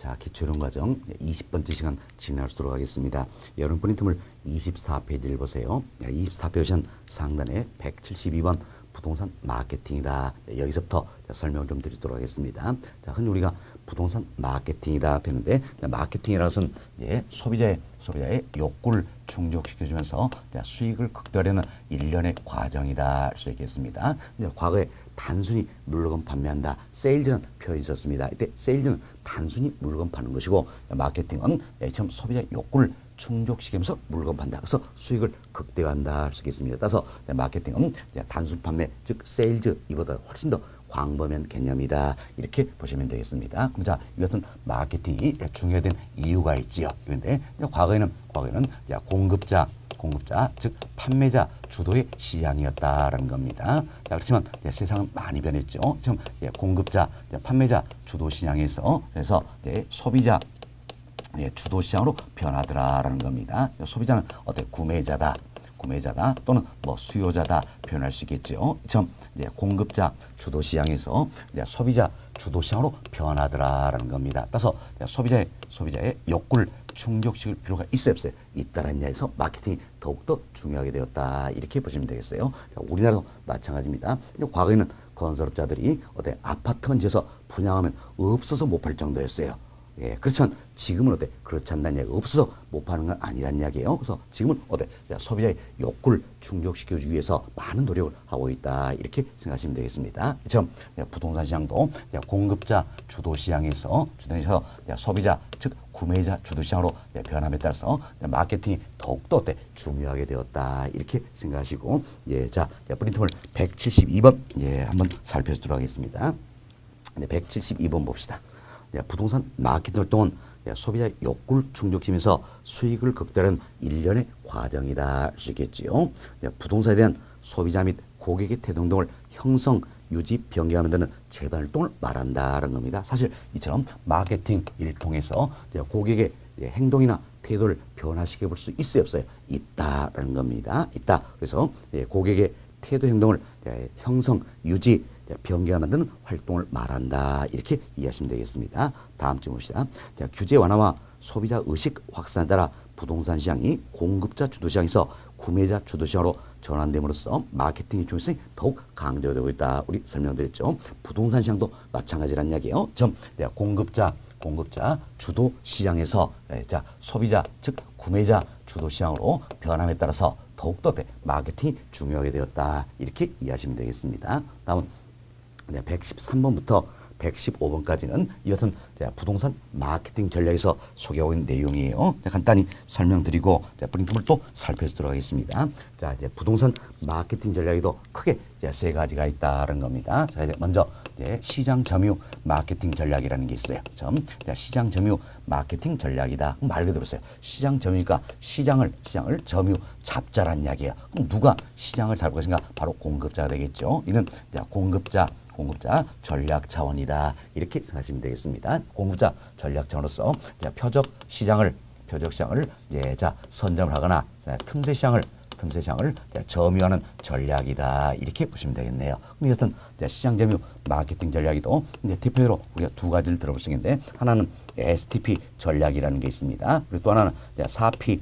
자, 기초이론 과정 20번째 시간 진행하도록 하겠습니다. 여러분 포인트물 24페이지를 보세요. 24페이지 상단에 172번 부동산 마케팅이다. 여기서부터 설명을 좀 드리도록 하겠습니다. 자, 흔히 우리가 부동산 마케팅이다 배우는데, 마케팅이라는 것은 소비자의 욕구를 충족시켜주면서 수익을 극대화하는 일련의 과정이다 할 수 있겠습니다. 과거에 단순히 물건 판매한다, 세일즈는 표현이 있었습니다. 이때 세일즈는 단순히 물건 파는 것이고, 마케팅은 처음 소비자의 욕구를 충족시키면서 물건 판다. 그래서 수익을 극대화한다 할 수 있겠습니다. 따라서 마케팅은 단순 판매, 즉 세일즈, 이보다 훨씬 더 광범위한 개념이다. 이렇게 보시면 되겠습니다. 그럼 자, 이것은 마케팅이 중요된 이유가 있지요. 그런데 과거에는 공급자, 즉 판매자 주도의 시장이었다라는 겁니다. 자, 그렇지만 세상은 많이 변했죠. 지금 공급자, 판매자 주도 시장에서 그래서 소비자 주도 시장으로 변하더라라는 겁니다. 소비자는 어때? 구매자다 또는 수요자다 표현할 수 있겠죠. 좀 공급자 주도 시장에서 소비자 주도 시장으로 변하더라라는 겁니다. 따라서 소비자의 욕구를 충족시킬 필요가 있어요, 없어요? 있다라는 이야기에서 마케팅이 더욱더 중요하게 되었다. 이렇게 보시면 되겠어요. 자, 우리나라도 마찬가지입니다. 과거에는 건설업자들이 아파트만 지어서 분양하면 없어서 못 팔 정도였어요. 그렇지만 지금은 그렇지 않다는 이야기가 없어서 못 파는 건 아니라는 이야기예요. 그래서 지금은 소비자의 욕구를 충족시켜주기 위해서 많은 노력을 하고 있다. 이렇게 생각하시면 되겠습니다. 그렇죠? 부동산 시장도 공급자 주도 시장에서 소비자, 즉 구매자 주도 시장으로 변함에 따라서 마케팅이 더욱더 중요하게 되었다. 이렇게 생각하시고, 자, 프린트물 172번 한번 살펴보도록 하겠습니다. 172번 봅시다. 부동산 마케팅 활동은 소비자의 욕구를 충족시키면서 수익을 극대화하는 일련의 과정이다 할 수 있겠지요. 부동산에 대한 소비자 및 고객의 태도 등을 형성, 유지, 변경하는 데는 재반 활동을 말한다는 겁니다. 사실 이처럼 마케팅 일 통해서 고객의 행동이나 태도를 변화시켜 볼 수 있어요, 없어요? 있다라는 겁니다. 있다. 그래서 고객의 태도, 행동을 형성, 유지, 변경을 만드는 활동을 말한다. 이렇게 이해하시면 되겠습니다. 다음 주 봅시다. 규제 완화와 소비자 의식 확산에 따라 부동산 시장이 공급자 주도 시장에서 구매자 주도 시장으로 전환됨으로써 마케팅의 중요성이 더욱 강조되고 있다. 우리 설명드렸죠. 부동산 시장도 마찬가지란 이야기예요. 공급자 주도 시장에서 소비자, 즉 구매자 주도 시장으로 변함에 따라서 더욱더 마케팅이 중요하게 되었다. 이렇게 이해하시면 되겠습니다. 다음은 113번부터 115번까지는 이것은 부동산 마케팅 전략에서 소개하고 있는 내용이에요. 간단히 설명드리고 프린트물 또 살펴보도록 하겠습니다. 자, 이제 부동산 마케팅 전략에도 크게 세 가지가 있다는 겁니다. 자, 먼저 시장 점유 마케팅 전략이라는 게 있어요. 시장 점유 마케팅 전략이다. 말 그대로 써요. 시장 점유니까 시장을 점유 잡자란 이야기예요. 그럼 누가 시장을 잡을 것인가? 바로 공급자가 되겠죠. 이는 공급자 전략 차원이다. 이렇게 생각하시면 되겠습니다. 공급자 전략 차원으로서 표적 시장을 선점을 하거나 틈새 시장을 점유하는 전략이다. 이렇게 보시면 되겠네요. 그럼 이것은 시장 점유 마케팅 전략이도 대표적으로 우리가 두 가지를 들어볼 수 있는데, 하나는 STP 전략이라는 게 있습니다. 그리고 또 하나는 4P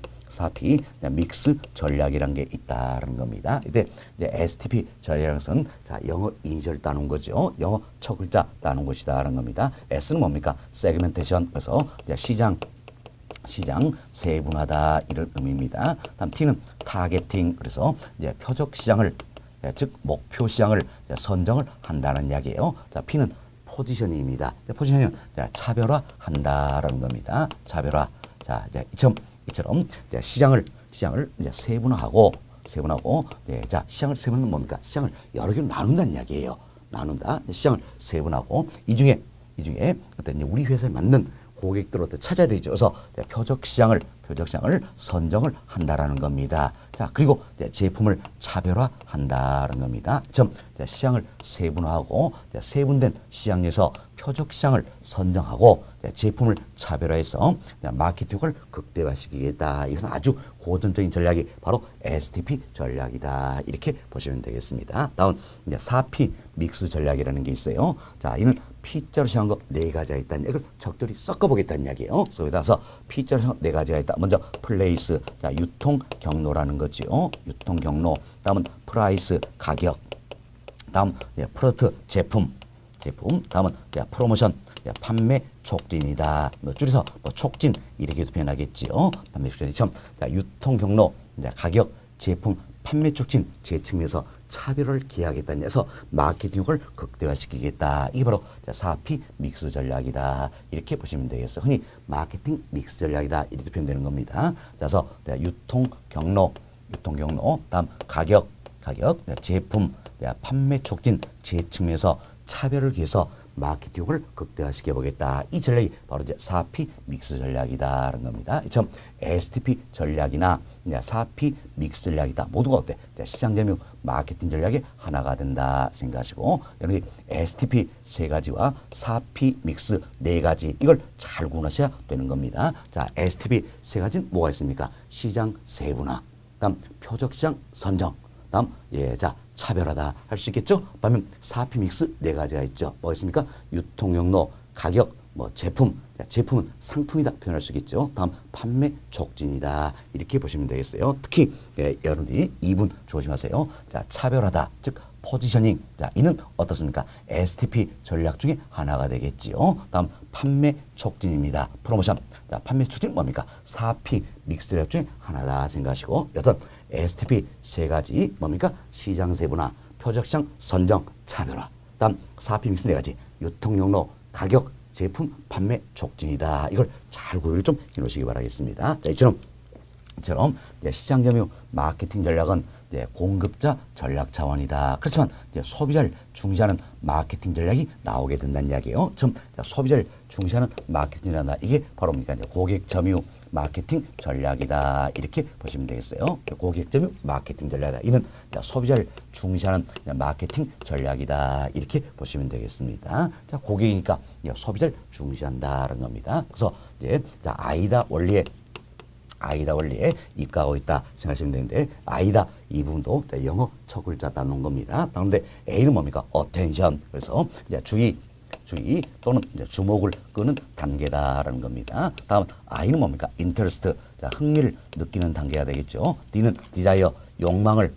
믹스 전략이라는 게 있다는 겁니다. 이때 STP 전략이라는 것은 영어 이니셜 따놓은 거죠. 영어 첫 글자 따놓은 것이다라는 겁니다. S는 뭡니까? 세그멘테이션, 그래서 시장 세분화다, 이런 의미입니다. 다음 T는 타겟팅, 그래서 표적 시장을, 즉 목표 시장을 선정을 한다는 이야기예요. 자, P는 포지셔닝입니다. 포지셔닝은 차별화한다라는 겁니다. 차별화. 자, 이처럼 시장을 세분화하고, 시장을 세분하면 뭡니까? 시장을 여러 개로 나눈다는 이야기예요. 시장을 세분하고, 이 중에 우리 회사에 맞는 고객들을 찾아야 되죠. 그래서 표적 시장을 선정을 한다라는 겁니다. 자, 그리고 제품을 차별화한다는 겁니다. 시장을 세분화하고 세분된 시장에서 표적 시장을 선정하고 제품을 차별화해서 마케팅을 극대화시키겠다. 이것은 아주 고전적인 전략이 바로 STP 전략이다. 이렇게 보시면 되겠습니다. 다음 4P 믹스 전략이라는 게 있어요. 자, 이는 P자로 시작한 거 네 가지가 있다는 얘기를 적절히 섞어보겠다는 이야기예요. 그래서 따라서 P자로 시작한 네 가지가 있다. 먼저 플레이스, 자 유통 경로라는 거죠. 유통 경로. 다음은 프라이스, 가격. 다음 프로덕트, 제품. 다음은 프로모션, 판매 촉진이다. 뭐 줄여서 뭐 촉진 이렇게도 표현하겠지요. 판매 촉진처럼 유통 경로, 가격, 제품, 판매 촉진 제 측면에서 차별을 기하겠다는 데서 마케팅을 극대화시키겠다. 이게 바로 4P 믹스 전략이다. 이렇게 보시면 되겠어요. 흔히 마케팅 믹스 전략이다. 이렇게 표현되는 겁니다. 그래서 유통 경로, 다음 가격, 제품, 판매 촉진 제 측면에서 차별을 기해서 마케팅을 극대화시켜 보겠다. 이 전략이 바로 이제 4P 믹스 전략이다라는 겁니다. 이처럼 STP 전략이나 4P 믹스 전략이다. 모두가 어때? 시장 점유 마케팅 전략의 하나가 된다 생각하시고, 여러분이 STP 세 가지와 4P 믹스 네 가지 이걸 잘 구분하셔야 되는 겁니다. 자, STP 세 가지는 뭐가 있습니까? 시장 세분화, 다음 표적시장 선정, 다음 차별하다 할 수 있겠죠? 반면 4P 믹스 네 가지가 있죠. 뭐가 있습니까? 유통 경로, 가격, 제품. 제품은 상품이다 표현할 수 있겠죠. 다음 판매 촉진이다. 이렇게 보시면 되겠어요. 특히 여러분들이 이분 조심하세요. 자, 차별하다, 즉 포지셔닝. 자, 이는 어떻습니까? STP 전략 중에 하나가 되겠지요. 다음 판매 촉진입니다. 프로모션. 자, 판매 촉진 뭡니까? 4P 믹스 전략 중에 하나다 생각하시고, 여튼 STP 세 가지 뭡니까? 시장 세분화, 표적시장 선정, 차별화. 다음 4P 믹스 네 가지, 유통 경로, 가격, 제품, 판매 촉진이다. 이걸 잘 구별을 좀 해놓으시기 바라겠습니다. 자, 이처럼 시장 점유 마케팅 전략은 공급자 전략 차원이다. 그렇지만 소비자를 중시하는 마케팅 전략이 나오게 된다는 이야기예요. 지금 소비자를 중시하는 마케팅이란다. 이게 바로 뭡니까? 고객 점유 마케팅 전략이다. 이렇게 보시면 되겠어요. 고객 점유 마케팅 전략이다. 이는 소비자를 중시하는 마케팅 전략이다. 이렇게 보시면 되겠습니다. 자, 고객이니까 소비자를 중시한다는 겁니다. 그래서 이제 아이다 원리에 입각하고 있다 생각하시면 되는데, 아이다 이 부분도 영어 첫 글자 따놓은 겁니다. 그런데 A는 뭡니까? attention. 그래서 주의 또는 주목을 끄는 단계다라는 겁니다. 다음 I는 뭡니까? interest. 자, 흥미를 느끼는 단계가 되겠죠. D는 desire. 욕망을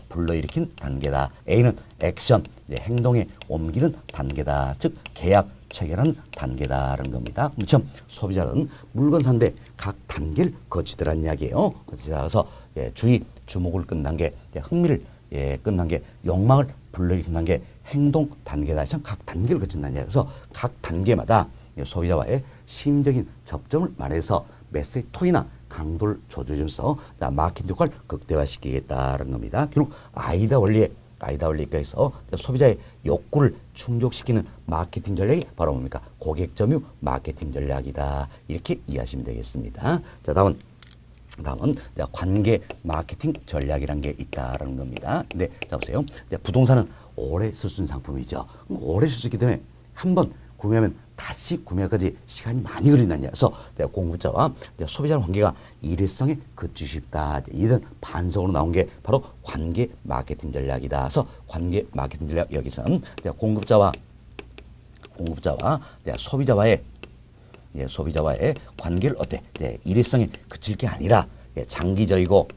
불러일으킨 단계다. A는 action. 행동에 옮기는 단계다. 즉 계약 체결하는 단계다라는 겁니다. 그렇죠? 소비자는 물건 산데 각 단계를 거치더란 이야기예요. 그래서 주의, 주목을 끈 단계, 흥미를 끈 단계, 욕망을 불러일으킨 단계, 행동 단계다. 각 단계를 거친다는 이야기. 그래서 각 단계마다 소비자와의 심적인 접점을 말해서 메시지 톤이나 강도를 조절하면서 마케팅 효과를 극대화시키겠다는 겁니다. 결국 아이다 원리에 입각해서 소비자의 욕구를 충족시키는 마케팅 전략이 바로 뭡니까? 고객 점유 마케팅 전략이다. 이렇게 이해하시면 되겠습니다. 자, 다음은 관계 마케팅 전략이라는 게 있다라는 겁니다. 근데 자 보세요. 부동산은 오래 쓸 수 있는 상품이죠. 오래 쓸 수 있기 때문에 한번 구매하면 다시 구매까지 시간이 많이 걸린다냐. 그래서 공급자와 소비자 관계가 일회성에 그치고 싶다. 이런 반성으로 나온 게 바로 관계 마케팅 전략이다. 그래서 관계 마케팅 전략 여기서는 공급자와 소비자와의 관계를 일회성에 그칠 게 아니라 장기적이고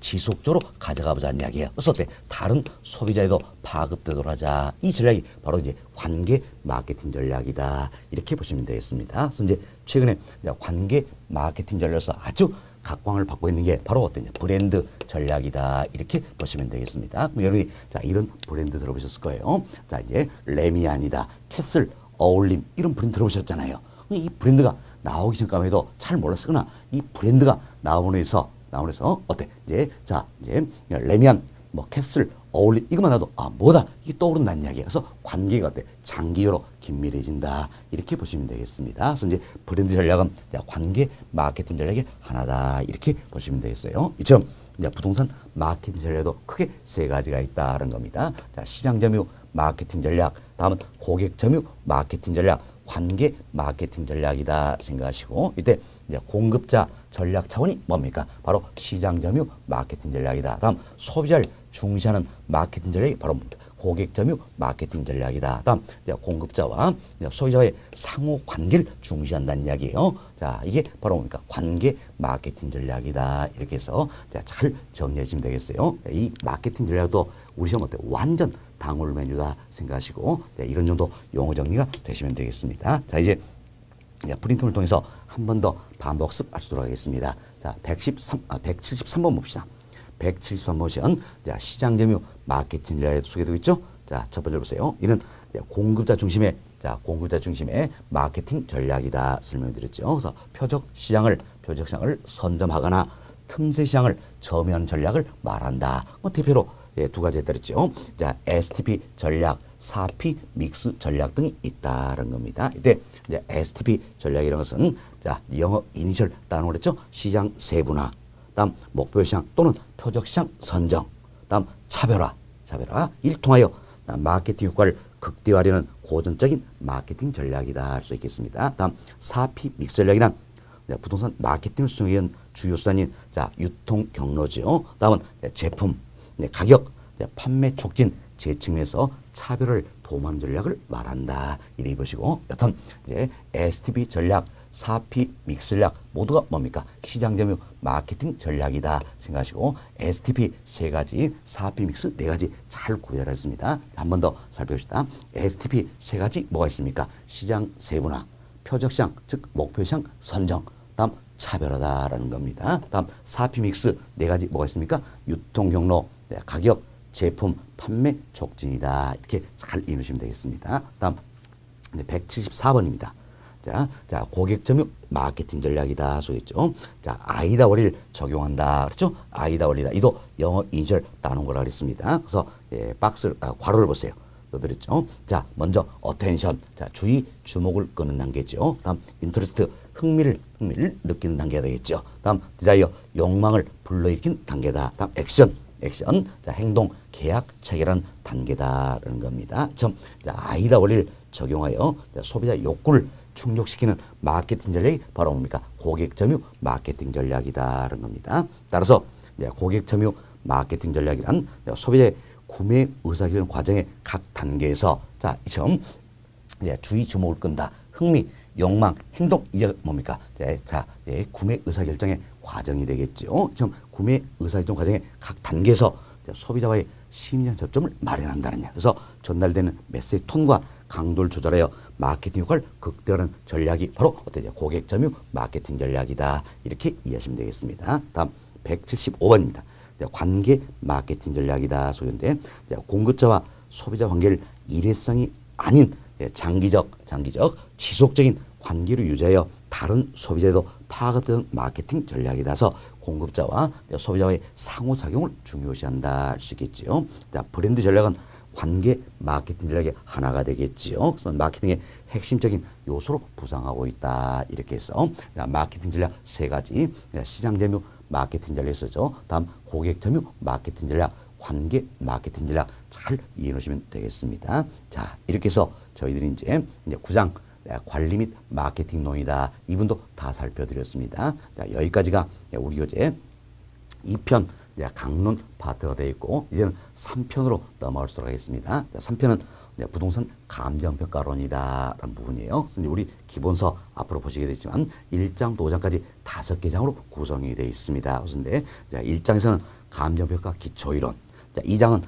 지속적으로 가져가 보자는 이야기예요. 그래서 다른 소비자에도 파급되도록 하자. 이 전략이 바로 이제 관계 마케팅 전략이다. 이렇게 보시면 되겠습니다. 그래서 이제 최근에 관계 마케팅 전략에서 아주 각광을 받고 있는 게 바로 브랜드 전략이다. 이렇게 보시면 되겠습니다. 그럼 여러분이 이런 브랜드 들어보셨을 거예요. 자, 이제 레미안이다, 캐슬, 어울림 이런 브랜드 들어보셨잖아요. 이 브랜드가 나오기 전까지만 해도 잘 몰랐으나 이 브랜드가 나오면서 이제 레미안, 캐슬, 어울림 이것만 해도 뭐다 이게 떠오른다는 이야기예요. 그래서 관계가 장기적으로 긴밀해진다. 이렇게 보시면 되겠습니다. 그래서 이제 브랜드 전략은 관계 마케팅 전략의 하나다. 이렇게 보시면 되겠어요. 이처럼 부동산 마케팅 전략도 크게 세 가지가 있다는 겁니다. 시장 점유 마케팅 전략, 다음은 고객 점유 마케팅 전략, 관계 마케팅 전략이다 생각하시고, 이때 공급자 전략 차원이 뭡니까? 바로 시장 점유 마케팅 전략이다. 다음 소비자를 중시하는 마케팅 전략이 바로 고객 점유 마케팅 전략이다. 다음 공급자와 소비자와의 상호 관계를 중시한다는 이야기예요. 자, 이게 바로 뭡니까? 관계 마케팅 전략이다. 이렇게 해서 잘 정리해 주시면 되겠어요. 이 마케팅 전략도 우리 시험 어때? 완전 당월 메뉴다 생각하시고 이런 정도 용어 정리가 되시면 되겠습니다. 자, 이제 프린트를 통해서 한 번 더 반복습 하시도록 하겠습니다. 자, 173번 봅시다. 173번 보시면 시장 점유 마케팅 전략에 소개되고 있죠. 자, 첫 번째 보세요. 이는 공급자 중심의 마케팅 전략이다 설명드렸죠. 그래서 표적 시장을 선점하거나 틈새 시장을 점유하는 전략을 말한다. 대표로 두 가지에 따르죠. 자, STP 전략, 4P 믹스 전략 등이 있다는 겁니다. 이때 STP 전략이라는 것은 자, 영어 이니셜 단어로 그랬죠. 시장 세분화, 다음 목표 시장 또는 표적 시장 선정, 다음 차별화 일 통하여 마케팅 효과를 극대화하려는 고전적인 마케팅 전략이다 할 수 있겠습니다. 다음 4P 믹스 전략이란 부동산 마케팅을 수행하기 위한 주요 수단인 자, 유통 경로죠. 다음은 제품, 가격, 판매 촉진, 재측면에서 차별을 도모하는 전략을 말한다. 이렇게 보시고 여튼 STP 전략, 4P 믹스 전략 모두가 뭡니까? 시장 점유 마케팅 전략이다 생각하시고 STP 세 가지, 4P 믹스 네 가지 잘 구별했습니다. 한 번 더 살펴봅시다. STP 세 가지 뭐가 있습니까? 시장 세분화, 표적 시장 즉 목표 시장 선정, 다음 차별화다라는 겁니다. 다음 4P 믹스 네 가지 뭐가 있습니까? 유통 경로, 가격, 제품, 판매 촉진이다. 이렇게 잘 이해하시면 되겠습니다. 다음 174번입니다. 자, 고객 점유 마케팅 전략이다 소개했죠. 자, 아이다 원리를 적용한다. 그렇죠? 아이다 원리다. 이도 영어 이니셜 따놓은 거라 그랬습니다. 그래서 괄호를 보세요. 넣어드렸죠. 자, 먼저 어텐션, 자, 주의, 주목을 끄는 단계죠. 다음 인터레스트, 흥미를 느끼는 단계가 되겠죠. 다음 디자이어, 욕망을 불러일으킨 단계다. 다음 액션, 자, 행동, 계약, 체결하는 단계다라는 겁니다. 자, 아이다 원리를 적용하여 소비자 욕구를 충족시키는 마케팅 전략이 바로 뭡니까? 고객 점유 마케팅 전략이다라는 겁니다. 따라서 고객 점유 마케팅 전략이란 소비자의 구매 의사결정 과정의 각 단계에서 자, 이 점 주의 주목을 끈다. 흥미, 욕망, 행동 이게 뭡니까? 자, 구매 의사결정의 과정이 되겠죠. 지금 구매 의사결정 과정의 각 단계에서 소비자와의 심리적 접점을 마련한다는 야. 그래서 전달되는 메시지 톤과 강도를 조절하여 마케팅 효과를 극대화하는 전략이 바로 어때요? 고객 점유 마케팅 전략이다. 이렇게 이해하시면 되겠습니다. 다음 175번입니다. 관계 마케팅 전략이다 소개인데 공급자와 소비자 관계를 일회성이 아닌 장기적 지속적인 관계를 유지하여 다른 소비자에도 파악되는 마케팅 전략이라서 공급자와 소비자와의 상호작용을 중요시한다 할 수 있겠지요. 자, 브랜드 전략은 관계 마케팅 전략의 하나가 되겠지요. 그래서 마케팅의 핵심적인 요소로 부상하고 있다. 이렇게 해서 마케팅 전략 세 가지, 시장 점유 마케팅 전략이 있었죠. 다음 고객 점유 마케팅 전략, 관계 마케팅 전략 잘 이해해 놓으시면 되겠습니다. 자, 이렇게 해서 저희들이 이제 9장 관리 및 마케팅 논이다. 이분도 다 살펴드렸습니다. 자, 여기까지가 우리 교재 2편 강론 파트가 되어 있고 이제는 3편으로 넘어갈 수 하겠습니다. 3편은 부동산 감정평가론이다 라는 부분이에요. 우리 기본서 앞으로 보시게 되지만 1장, 5장까지 5개 장으로 구성이 되어 있습니다. 그런데 1장에서는 감정평가 기초이론, 2장은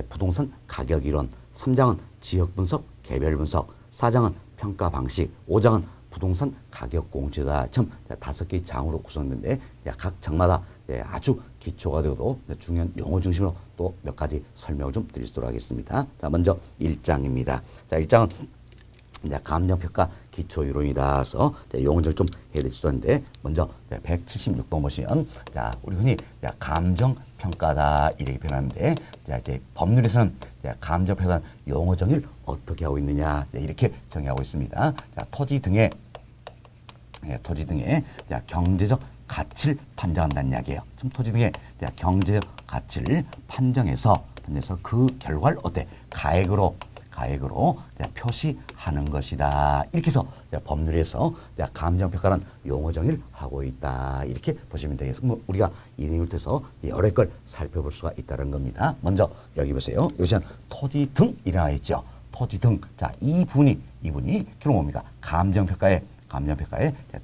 부동산 가격이론, 3장은 지역분석, 개별분석, 4장은 평가 방식, 5장은 부동산 가격 공시다. 참 5개의 장으로 구성되는데 각 장마다 아주 기초가 되어도 중요한 용어 중심으로 또 몇 가지 설명을 좀 드리도록 하겠습니다. 자, 먼저 1장입니다. 자, 1장은 감정평가 기초이론이다. 그래서 용어를 좀 해드릴 수 있는데 먼저 176번 보시면 자, 우리 흔히 감정평가다 이렇게 표현하는데 자, 이제 법률에서는 감정평가 용어 정의를 어떻게 하고 있느냐 이렇게 정의하고 있습니다. 자, 토지 등의 경제적 가치를 판정한다는 이야기예요. 지금 토지 등의 경제적 가치를 판정해서 그 결과를 가액으로 가액으로 표시하는 것이다. 이렇게 해서 법률에서 감정평가란 용어 정의를 하고 있다. 이렇게 보시면 되겠습니다. 우리가 이 내용을 통해서 여러 걸 살펴볼 수가 있다는 겁니다. 먼저 여기 보세요. 여기서 토지 등이 나와 있죠. 토지 등. 자, 이 부분이 결국 뭡니까? 감정평가의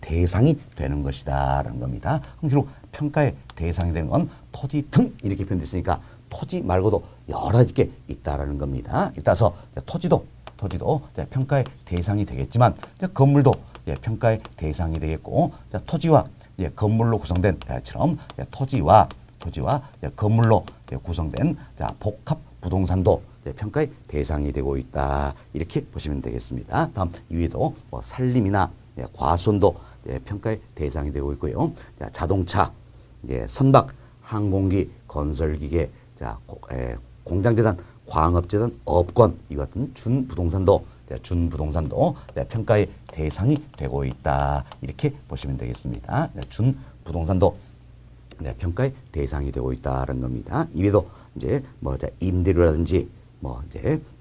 대상이 되는 것이다. 라는 겁니다. 그럼 결국 평가의 대상이 되는 건 토지 등 이렇게 표현됐으니까 토지 말고도 여러 가지 게 있다라는 겁니다. 따라서 토지도 평가의 대상이 되겠지만 건물도 평가의 대상이 되겠고 토지와 건물로 구성된 처럼 토지와 건물로 구성된 복합 부동산도 평가의 대상이 되고 있다. 이렇게 보시면 되겠습니다. 다음 이외에도 산림이나 과수원도 평가의 대상이 되고 있고요. 자동차, 선박, 항공기, 건설기계, 공장재단, 광업재단, 업권 이 같은 준부동산도 평가의 대상이 되고 있다. 이렇게 보시면 되겠습니다. 준부동산도 평가의 대상이 되고 있다는 겁니다. 이외에도 이제 임대료라든지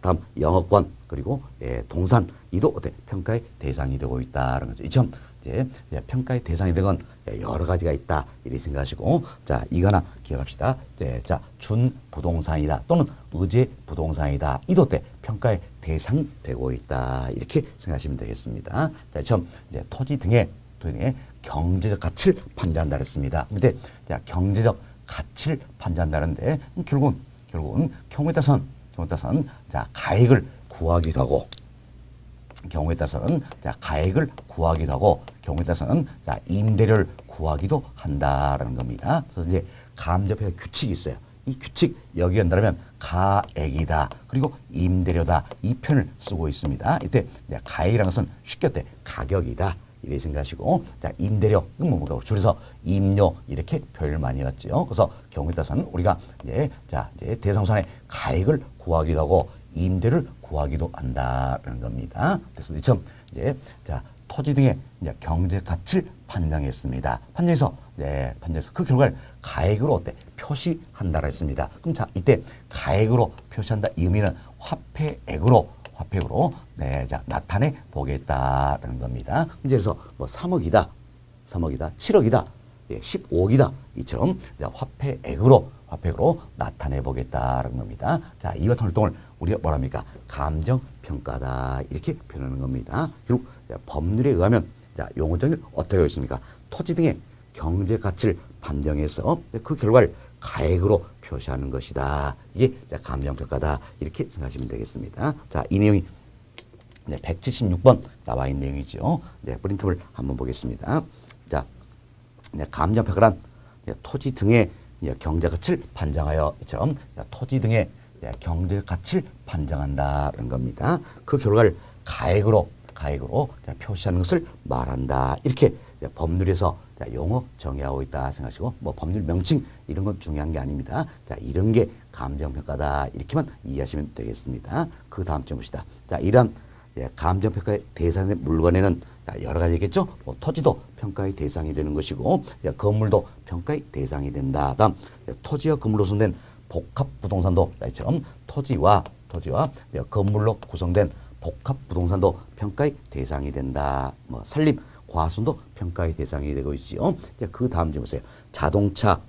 다음 영업권 그리고 동산 이도 평가의 대상이 되고 있다는 거죠. 이처럼 이제 평가의 대상이 되건 여러 가지가 있다 이렇게 생각하시고 자 이거나 기억합시다. 자 준부동산이다 또는 의제부동산이다 이도 평가의 대상이 되고 있다 이렇게 생각하시면 되겠습니다. 자 처음 이제 토지 등의 경제적 가치를 판단한다 그랬습니다. 근데 경제적 가치를 판단한다는데 결국은 경우에 따라서는 가액을 구하기도 하고 경우에 따라서는 임대료를 구하기도 한다라는 겁니다. 그래서 이제 감정평가 규칙이 있어요. 이 규칙 여기 한다면 가액이다 그리고 임대료다 이 표현을 쓰고 있습니다. 이때 가액이라는 것은 쉽게 가격이다. 이렇게 생각하시고 임대료 이건 뭐라고 줄여서 임료 이렇게 표현을 많이 했죠. 그래서 경우에 따라서는 우리가 이제 대상우산의 가액을 구하기도 하고 임대를 구하기도 한다는 겁니다. 그래서 이처럼 토지 등의 경제 가치를 판정했습니다. 판정해서 그 결과를 가액으로 표시한다라 했습니다. 그럼 이때 가액으로 표시한다 이 의미는 화폐액으로 나타내 보겠다라는 겁니다. 이제 그래서 3억이다, 7억이다, 15억이다 이처럼 화폐액으로 나타내 보겠다라는 겁니다. 자, 이 같은 활동을 우리가 뭐랍니까? 감정평가다 이렇게 표현하는 겁니다. 결국 법률에 의하면 용어 정의를 어떻게 하고 있습니까? 토지 등의 경제 가치를 판정해서 그 결과를 가액으로 표시하는 것이다. 이게 감정평가다 이렇게 생각하시면 되겠습니다. 자, 이 내용이 176번 나와 있는 내용이죠. 프린트를 한번 보겠습니다. 자, 감정평가란 토지 등의 경제 가치를 판정하여 이처럼 토지 등의 경제 가치를 판정한다는 겁니다. 그 결과를 가액으로 표시하는 것을 말한다. 이렇게 법률에서 용어 정의하고 있다 생각하시고 법률 명칭 이런 건 중요한 게 아닙니다. 자, 이런 게 감정평가다 이렇게만 이해하시면 되겠습니다. 그 다음 점 봅시다. 자, 이러한 감정평가의 대상의 물건에는 여러 가지겠죠. 토지도 평가의 대상이 되는 것이고 건물도 평가의 대상이 된다. 다음 토지와 건물로 구성된 복합부동산도 이처럼 토지와 건물로 구성된 복합부동산도 평가의 대상이 된다. 산림, 과수원도 평가의 대상이 되고 있지요. 그 다음 좀 보세요. 자동차,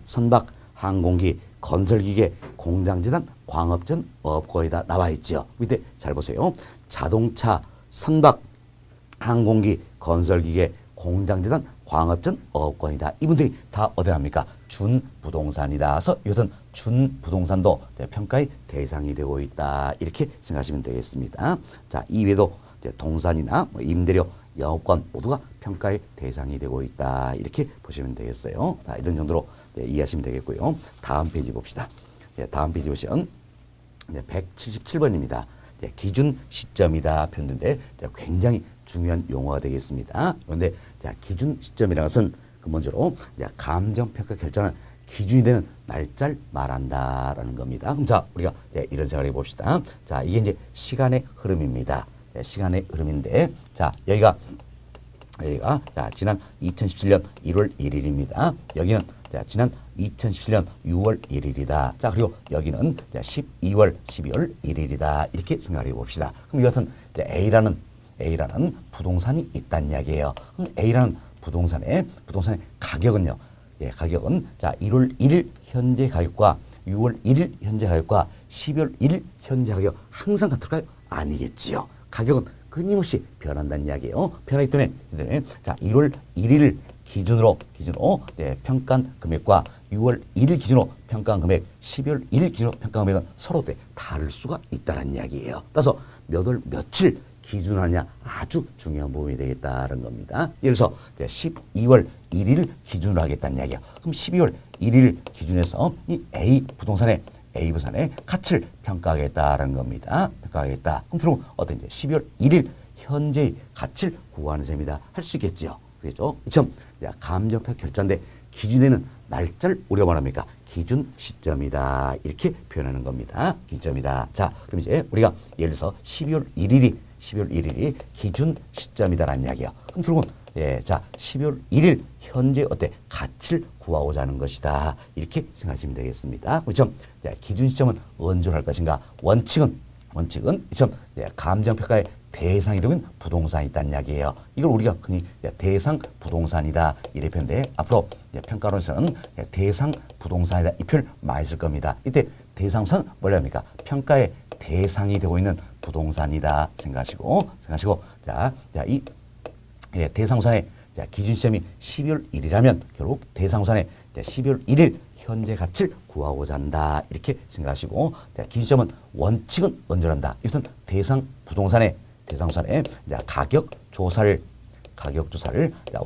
선박, 항공기, 건설기계, 공장재단, 광업전, 업거에다 나와 있죠. 밑에 잘 보세요. 자동차, 선박, 항공기, 건설기계, 공장재단, 광업전, 업권이다. 이분들이 다 어디 합니까? 준부동산이다. 그래서 이것은 준부동산도 평가의 대상이 되고 있다. 이렇게 생각하시면 되겠습니다. 자, 이외에도 동산이나 임대료, 영업권 모두가 평가의 대상이 되고 있다. 이렇게 보시면 되겠어요. 자, 이런 정도로 이해하시면 되겠고요. 다음 페이지 봅시다. 다음 페이지 보시면 177번입니다. 기준 시점이다 표현인데 굉장히 중요한 용어가 되겠습니다. 그런데 기준 시점이라는 것은 근본적으로 감정평가 결정하는 기준이 되는 날짜를 말한다라는 겁니다. 그럼 자, 우리가 이런 생각을 해봅시다. 자, 이게 이제 시간의 흐름입니다. 시간의 흐름인데, 자, 여기가 지난 2017년 1월 1일입니다. 여기는 지난 2017년 6월 1일이다. 자, 그리고 여기는 12월 1일이다. 이렇게 생각해 봅시다. 그럼 이것은 A라는 부동산이 있다는 이야기예요. 그럼 A라는 부동산의 가격은요. 예, 가격은 자, 1월 1일 현재 가격과 6월 1일 현재 가격과 12월 1일 현재 가격 항상 같을까요? 아니겠지요. 가격은 끊임없이 변한다는 이야기예요. 변하기 때문에 자, 1월 1일 기준으로 네, 평가한 금액과 6월 1일 기준으로 평가한 금액, 12월 1일 기준으로 평가한 금액은 서로 다를 수가 있다는 이야기예요. 따라서 몇 월 며칠 기준하냐 아주 중요한 부분이 되겠다는 겁니다. 예를 들어서 12월 1일 기준으로 하겠다는 이야기야. 그럼 12월 1일 기준에서 이 A 부동산의 가치를 평가하겠다는 겁니다. 평가하겠다. 그럼 결국 어떤 12월 1일 현재의 가치를 구하는 셈이다. 할 수 있겠죠. 그렇죠? 이처럼 감정평가 결자인데 기준에는 날짜를 우리가 말합니까? 기준 시점이다. 이렇게 표현하는 겁니다. 기점이다. 자, 그럼 이제 우리가 예를 들어서 12월 1일이 기준 시점이다라는 이야기야. 그럼 결국은 자, 12월 1일 현재 어때? 가치를 구하고자 하는 것이다. 이렇게 생각하시면 되겠습니다. 그렇죠? 기준 시점은 언제로 할 것인가? 원칙은 이처럼 감정평가의 대상이 되는 부동산이 있다는 이야기예요. 이걸 우리가 흔히 대상 부동산이다 이렇게 표현돼 앞으로 평가론에서는 대상 부동산이다 이 표현 많이 쓸 겁니다. 이때 대상부동산은 뭐라 합니까? 평가의 대상이 되고 있는 부동산이다 생각하시고 자, 이 대상부동산의 기준 시점이 12월 1일이라면 결국 대상부동산의 12월 1일 현재 가치를 구하고자 한다 이렇게 생각하시고 기준점은 원칙은 언제란다. 이것은 대상 부동산의 가격 조사를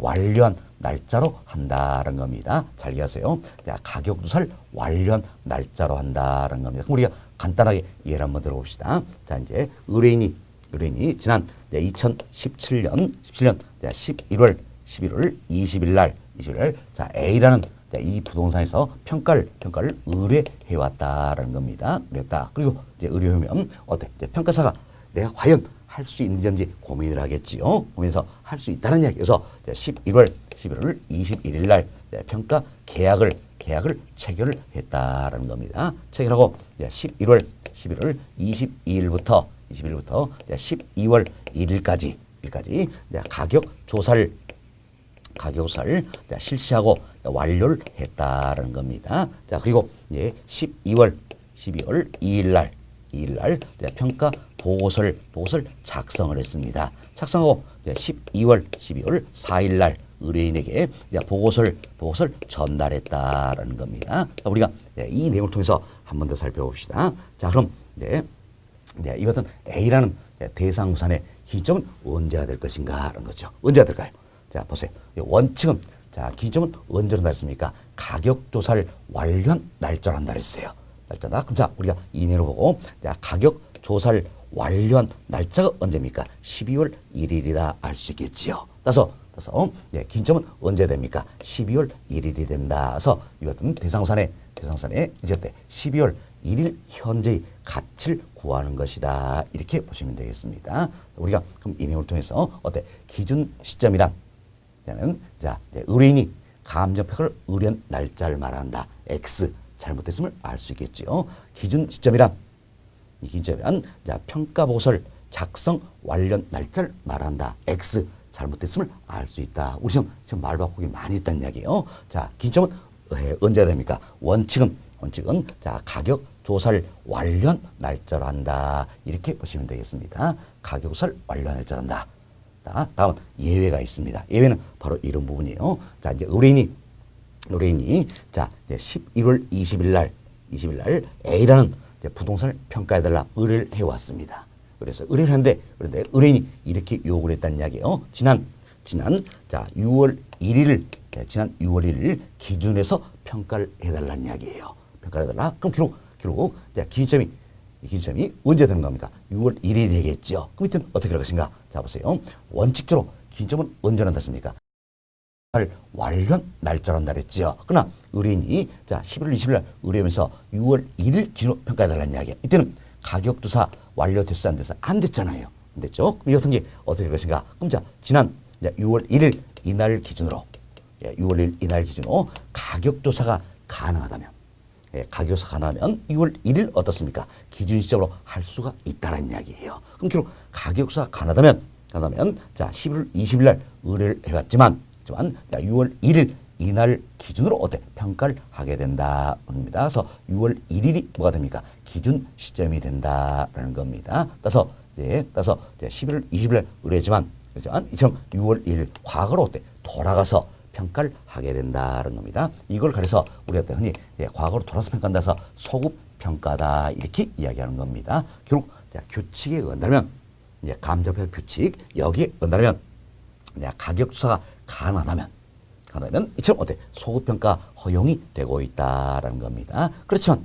완료한 날짜로 한다는 겁니다. 잘 이해하세요. 가격 조사를 완료한 날짜로 한다는 겁니다. 그럼 우리가 간단하게 예를 한번 들어봅시다. 자, 이제 의뢰인이 지난 2017년 11월 20일 날 자, A라는 이 부동산에서 평가를 의뢰해 왔다라는 겁니다. 그랬다. 그리고 이제 의뢰하면 어때? 이제 평가사가 내가 과연 할 수 있는지 고민을 하겠지요. 고민해서 할 수 있다는 이야기. 그래서 11월 21일 날 평가 계약을 체결을 했다라는 겁니다. 체결하고 11월 22일부터 12월 1일까지 가격 조사를 실시하고 완료를 했다라는 겁니다. 자, 그리고 12월 2일 날 평가 보고서를 작성을 했습니다. 작성하고 12월 4일 날 의뢰인에게 보고서를 전달했다라는 겁니다. 우리가 이 내용을 통해서 한 번 더 살펴봅시다. 자, 그럼 이것은 A라는 대상부산의 기점은 언제가 될 것인가라는 거죠. 언제가 될까요? 자, 보세요. 원칙은 기점은 언제로 났습니까? 가격 조사를 완료한 날짜로 한다 그랬어요. 날짜다. 그럼 자, 우리가 이 내용을 보고 가격 조사를 완료한 날짜가 언제입니까? 12월 1일이다 알 수 있겠지요. 따라서 기점은 언제 됩니까? 12월 1일이 된다. 그래서 이것은 대상부산의 이제 12월 1일 현재의 가치를 구하는 것이다. 이렇게 보시면 되겠습니다. 우리가 그럼 이 내용을 통해서 기준 시점이란 의뢰인이 감정평가를 의뢰한 날짜를 말한다. X 잘못됐음을 알 수 있겠죠. 기준 시점이란 평가 보고서를 작성 완료 날짜를 말한다. X 잘못됐음을 알 수 있다. 우리 지금 말 바꾸기 많이 했다는 이야기예요. 자, 기점은 언제가 됩니까? 원칙은 가격 조사를 완료한 날짜로 한다. 이렇게 보시면 되겠습니다. 가격 조사를 완료한 날짜로 한다. 다음 예외가 있습니다. 예외는 바로 이런 부분이에요. 자, 이제 의뢰인이 11월 20일 날 A라는 부동산을 평가해달라 의뢰를 해왔습니다. 그래서 의뢰를 했는데 그런데 의뢰인이 이렇게 요구를 했다는 이야기예요. 지난 6월 1일 기준에서 평가를 해달라는 이야기예요. 평가를 해달라. 그럼 결국 기준점이 언제 되는 겁니까? 6월 1일이 되겠죠. 그럼 이때는 어떻게 할 것인가? 자, 보세요. 원칙적으로 기준점은 언제 난다습니까? 완료한 날짜로 한다 그랬죠. 그러나 의뢰인이 11월 20일 날 의뢰하면서 6월 1일 기준으로 평가해달라는 이야기예요. 이때는 가격 조사 완료됐어 안 됐어? 안 됐잖아요. 안 됐죠? 그럼 이 같은 게 어떻게 할 것인가? 그럼 지난 6월 1일 이날 기준으로 가격 조사가 가능하다면, 가격조사가 가능하면 6월 1일 어떻습니까? 기준 시점으로 할 수가 있다는 이야기예요. 그럼 결국 가격조사가 가능하다면 자 11월 20일 날 의뢰를 해왔지만 자, 6월 1일 이날 기준으로 어때? 평가를 하게 된다는 겁니다. 그래서 6월 1일이 뭐가 됩니까? 기준 시점이 된다라는 겁니다. 따라서 11월 20일 날 의뢰지만 이처럼 6월 1일 과거로 어때? 돌아가서 평가를 하게 된다는 겁니다. 이걸 그래서 우리가 흔히 과거로 돌아서 평가한다 해서 소급 평가다 이렇게 이야기하는 겁니다. 결국 규칙에 의한다면 감정평가 규칙 여기에 의한다면 가격 조사가 가능하다면 이처럼 어때? 소급 평가 허용이 되고 있다라는 겁니다. 그렇지만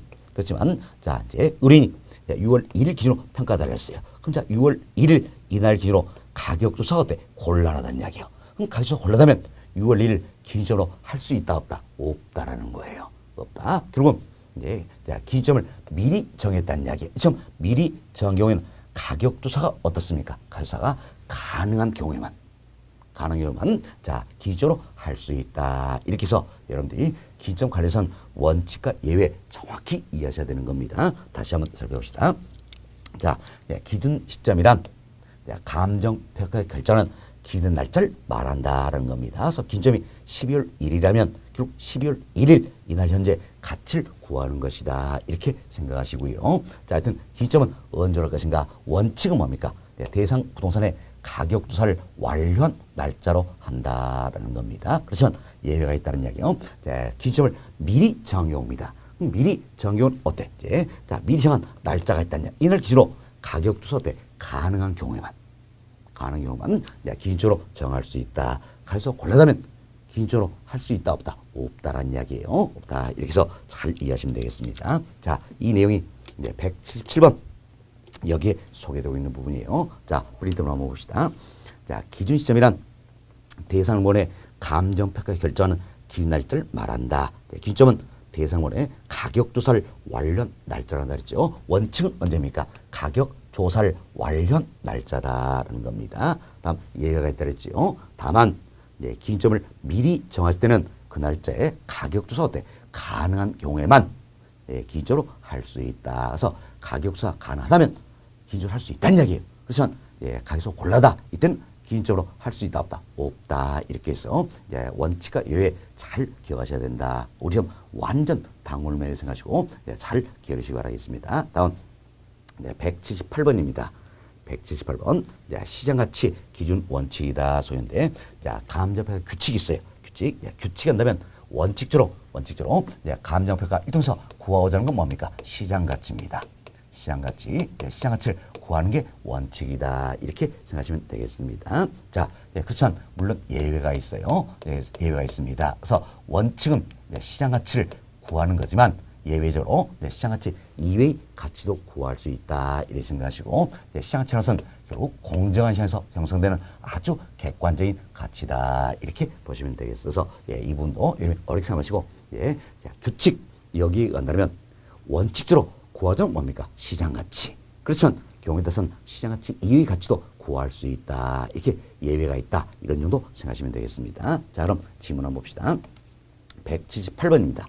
자 이제 의뢰인이 6월 1일 기준으로 평가달라 했어요. 그럼 자 6월 1일 이날 기준으로 가격 조사가 어때? 곤란하다는 이야기예요. 그럼 가격 조사가 곤란하다면 6월 1일 기준으로 할 수 있다 없다? 없다라는 거예요. 없다. 결국은 이제 기준점을 미리 정했다는 이야기예요. 지금 미리 정한 경우에는 가격 조사가 어떻습니까? 가격 조사가 가능한 경우에만 자 기준으로 할 수 있다. 이렇게 해서 여러분들이 기준점 관련해서는 원칙과 예외 정확히 이해하셔야 되는 겁니다. 다시 한번 살펴봅시다. 자 기준 시점이란 감정평가의 결정은 기준 날짜를 말한다라는 겁니다. 그래서 기준점이 12월 1일이라면 결국 12월 1일 이날 현재 가치를 구하는 것이다. 이렇게 생각하시고요. 자, 하여튼 기준점은 언제 올 것인가? 원칙은 뭡니까? 대상 부동산의 가격 조사를 완료한 날짜로 한다라는 겁니다. 그렇지만 예외가 있다는 이야기요. 기준점을 미리 정한 경우입니다. 미리 정한 경우는 어때? 자, 미리 정한 날짜가 있다는 이야기. 이날 기준으로 가격 조사 때 가능한 경우만 기준적으로 정할 수 있다. 그래서 곤란하면 기준적으로 할 수 있다 없다? 없다라는 이야기예요. 없다. 이렇게 해서 잘 이해하시면 되겠습니다. 자, 이 내용이 이제 177번 여기에 소개되고 있는 부분이에요. 자, 프린트로 한번 봅시다. 자, 기준 시점이란 대상물의 감정평가 결정하는 기준 날짜를 말한다. 기준점은 대상물의 가격 조사를 완료한 날짜라는 말이죠. 원칙은 언제입니까? 가격 조사를 완료한 날짜다라는 겁니다. 다음 예외가 있다 그랬죠. 다만 기준점을 미리 정했을 때는 그 날짜에 가격 조사 어때? 가능한 경우에만 기준으로 할 수 있다. 그래서 가격 조사 가능하다면 기준으로 할 수 있다는 이야기예요. 그렇지만 가격 조사 곤란하다. 이때는 기준적으로 할 수 있다 없다? 없다. 이렇게 해서 원칙과 예외 잘 기억하셔야 된다. 우리 좀 완전 당울매를 생각하시고 잘 기억해 주시기 바라겠습니다. 다음 178번입니다. 178번 시장가치 기준 원칙이다 소인데 자 감정평가 규칙이 있어요. 규칙이 한다면 원칙적으로 감정평가 이통해서 구하고자 하는 건 뭡니까? 시장가치입니다. 시장가치를 구하는 게 원칙이다. 이렇게 생각하시면 되겠습니다. 자, 그렇지만 물론 예외가 있어요. 예외가 있습니다. 그래서 원칙은 시장가치를 구하는 거지만 예외적으로 시장가치 이외의 가치도 구할 수 있다. 이렇게 생각하시고 시장가치라는 것은 결국 공정한 시장에서 형성되는 아주 객관적인 가치다. 이렇게 보시면 되겠어서 이 부분도 어렵게 생각하시고 자, 규칙 여기 간다면 원칙적으로 구하자면 뭡니까? 시장가치. 그렇지만 경우에 따라서는 시장가치 이외의 가치도 구할 수 있다. 이렇게 예외가 있다. 이런 정도 생각하시면 되겠습니다. 자, 그럼 질문 한번 봅시다. 178번입니다.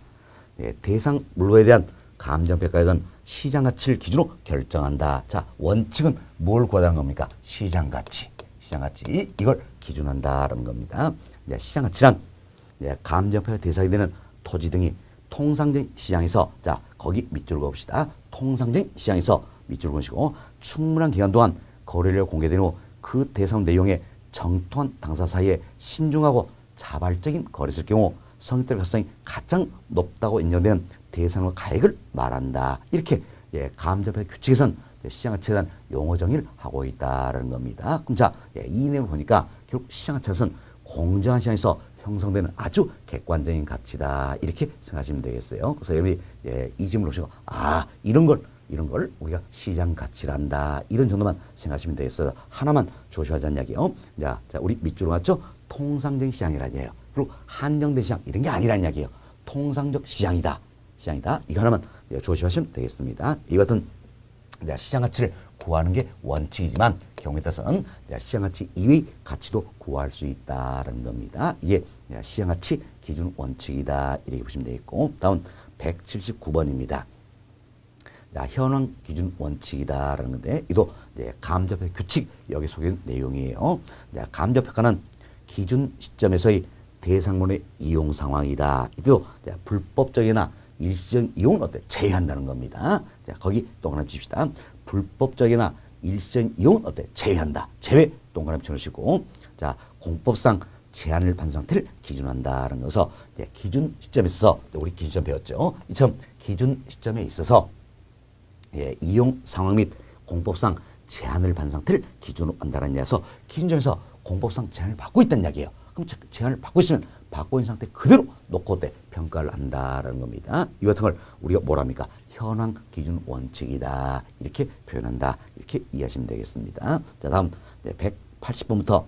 대상 물건에 대한 감정평가액은 시장가치를 기준으로 결정한다. 자, 원칙은 뭘 구하자는 겁니까? 시장가치 이걸 기준한다라는 겁니다. 시장가치란 감정평가 대상이 되는 토지 등이 통상적인 시장에서 자 거기 밑줄을 그읍시다. 통상적인 시장에서 밑줄을 그으시고 충분한 기간 동안 거래를 공개된 후 그 대상 내용에 정통한 당사 사이에 신중하고 자발적인 거래일 경우 성립될 가능성이 가장 높다고 인정되는 대상의 가액을 말한다. 이렇게 감정평가 규칙에서는 시장가치에 대한 용어 정의를 하고 있다는 겁니다. 그럼 자, 이 내용을 보니까 결국 시장가치는 공정한 시장에서 형성되는 아주 객관적인 가치다. 이렇게 생각하시면 되겠어요. 그래서 여러분이 이 질문을 보시고 이런 걸 우리가 시장 가치란다. 이런 정도만 생각하시면 되겠어요. 하나만 조심하자는 이야기예요. 자, 우리 밑줄로 갔죠? 통상적인 시장이라는 이야기예요. 그리고 한정된 시장 이런 게 아니라는 이야기예요. 통상적 시장이다. 이거 하나만 조심하시면 되겠습니다. 이 같은 시장 가치를 구하는 게 원칙이지만 경우에 따라서는 시장가치 이외의 가치도 구할 수 있다라는 겁니다. 이게 시장가치 기준 원칙이다 이렇게 보시면 되겠고, 다음 179번입니다. 자, 현황 기준 원칙이다라는 건데, 이도 감정평가 규칙 여기 속인 내용이에요. 자, 감정평가는 기준 시점에서의 대상물의 이용 상황이다. 이도 불법적이나 일시적 이용은 어때? 제외한다는 겁니다. 자, 거기 동그라미 칩시다. 불법적이나 일시적 이용은 어때? 제외한다. 제외 동그라미 쳐놓으시고, 자, 공법상 제한을 반 상태를 기준한다는 것은 기준 시점에 있어서 우리 기준 시점 배웠죠. 이처럼 기준 시점에 있어서 이용 상황 및 공법상 제한을 반 상태를 기준으로 한다는 이야기에서 기준점에서 공법상 제한을 받고 있다는 이야기예요. 그럼 제한을 받고 있으면 받고 있는 상태 그대로 놓고 평가를 한다라는 겁니다. 이 같은 걸 우리가 뭐랍니까? 현황 기준 원칙이다. 이렇게 표현한다. 이렇게 이해하시면 되겠습니다. 자, 다음 180번부터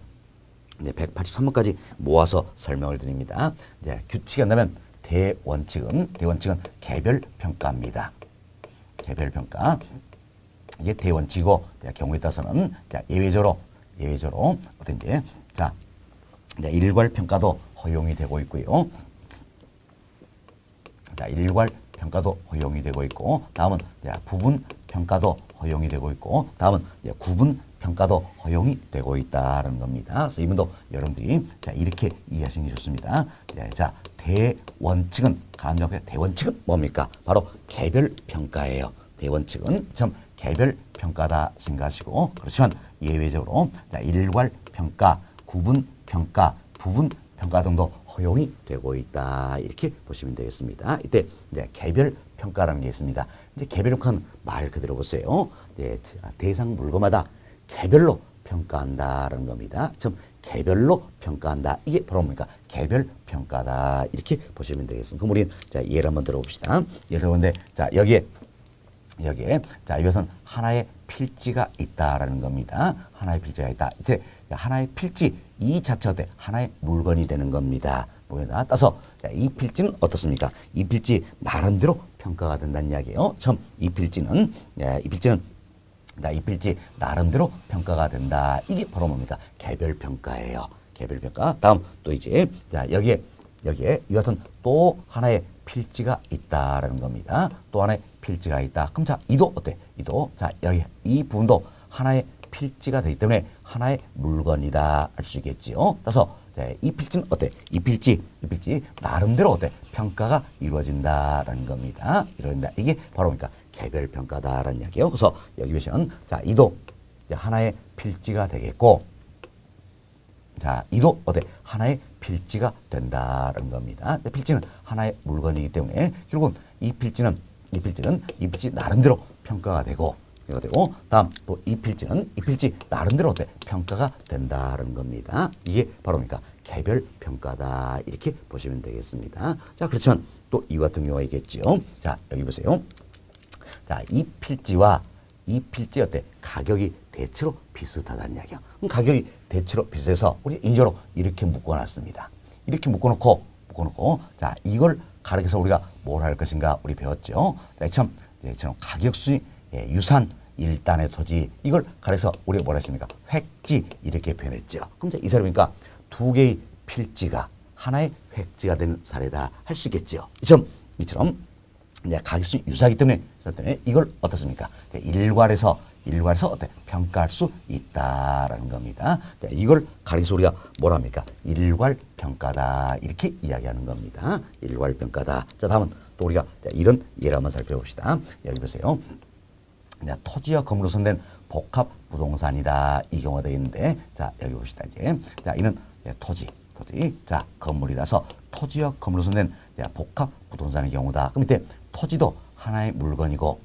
183번까지 모아서 설명을 드립니다. 규칙이 한다면 대원칙은 개별평가입니다. 개별평가. 이게 대원칙이고, 경우에 따라서는 예외적으로 어떤지, 자, 일괄 평가도 허용이 되고 있고요. 자, 일괄 평가도 허용이 되고 있고, 다음은 부분 평가도 허용이 되고 있고, 다음은 구분 평가도 허용이 되고 있다는 겁니다. 그래서 이분도 여러분들이 이렇게 이해하시는 게 좋습니다. 자, 대원칙은 뭡니까? 바로 개별평가예요. 대원칙은 좀 개별평가다 생각하시고, 그렇지만 예외적으로 일괄평가, 구분평가, 부분평가 등도 허용이 되고 있다. 이렇게 보시면 되겠습니다. 이때 개별평가라는 게 있습니다. 이제 개별평가는 말 그대로 보세요. 대상 물건마다 개별로 평가한다라는 겁니다. 좀 개별로 평가한다. 이게 바로 뭡니까? 개별평가다. 이렇게 보시면 되겠습니다. 그럼 우리는 예를 한번 들어봅시다. 예를 들어보는데, 자, 여기에 자, 이것은 하나의 필지가 있다라는 겁니다. 하나의 필지가 있다. 이제 하나의 필지 이 자체가 하나의 물건이 되는 겁니다. 물건이다. 따라서 이 필지는 어떻습니까? 이 필지 나름대로 평가가 된다는 이야기예요. 처음 이 필지는 나름대로 평가가 된다. 이게 바로 뭡니까? 개별평가예요. 개별평가. 다음 또 이제 자, 여기에 이것은 또 하나의 필지가 있다라는 겁니다. 또 하나의 필지가 있다. 그럼 자, 이도 어때? 이도 자, 여기 이 부분도 하나의 필지가 되기 때문에 하나의 물건이다 할 수 있겠지요. 따라서 이 필지는 어때? 이 필지 나름대로 어때? 평가가 이루어진다라는 겁니다. 이루어진다. 이게 바로 그러니까 개별평가다라는 이야기예요. 그래서 여기 보시면 자, 이도 하나의 필지가 되겠고, 자, 이도 어때? 하나의 필지가 된다는 겁니다. 필지는 하나의 물건이기 때문에 결국은 이 필지 나름대로 평가가 되고, 다음 또 이 필지 나름대로 어때? 평가가 된다는 겁니다. 이게 바로 그러니까 개별평가다. 이렇게 보시면 되겠습니다. 자, 그렇지만 또 이 같은 경우가 있겠죠. 자, 여기 보세요. 자, 이 필지와 이 필지 어때? 가격이 대체로 비슷하다는 이야기야. 그럼 가격이 대체로 비슷해서 우리 인조로 이렇게 묶어놨습니다. 이렇게 묶어놓고 자, 이걸 가르쳐서 우리가 뭘 할 것인가 우리 배웠죠. 참 가격 순위 유산 일단의 토지 이걸 가르쳐서 우리가 뭐라 했습니까? 획지 이렇게 표현했죠. 그럼 이 사람이니까 두 개의 필지가 하나의 획지가 되는 사례다 할 수 있겠죠. 이처럼 가격 순위 유사하기 때문에 이걸 어떻습니까? 일괄해서 어때? 평가할 수 있다라는 겁니다. 이걸 가리켜서 우리가 뭐랍니까? 일괄평가다. 이렇게 이야기하는 겁니다. 일괄평가다. 자, 다음은 또 우리가 이런 예를 한번 살펴봅시다. 여기 보세요. 토지와 건물로 선된 복합 부동산이다. 이 경우가 되어 있는데, 자, 여기 봅시다. 이제. 자, 이는 토지. 자, 건물이라서 토지와 건물로 선된 복합 부동산의 경우다. 그럼 이때 토지도 하나의 물건이고,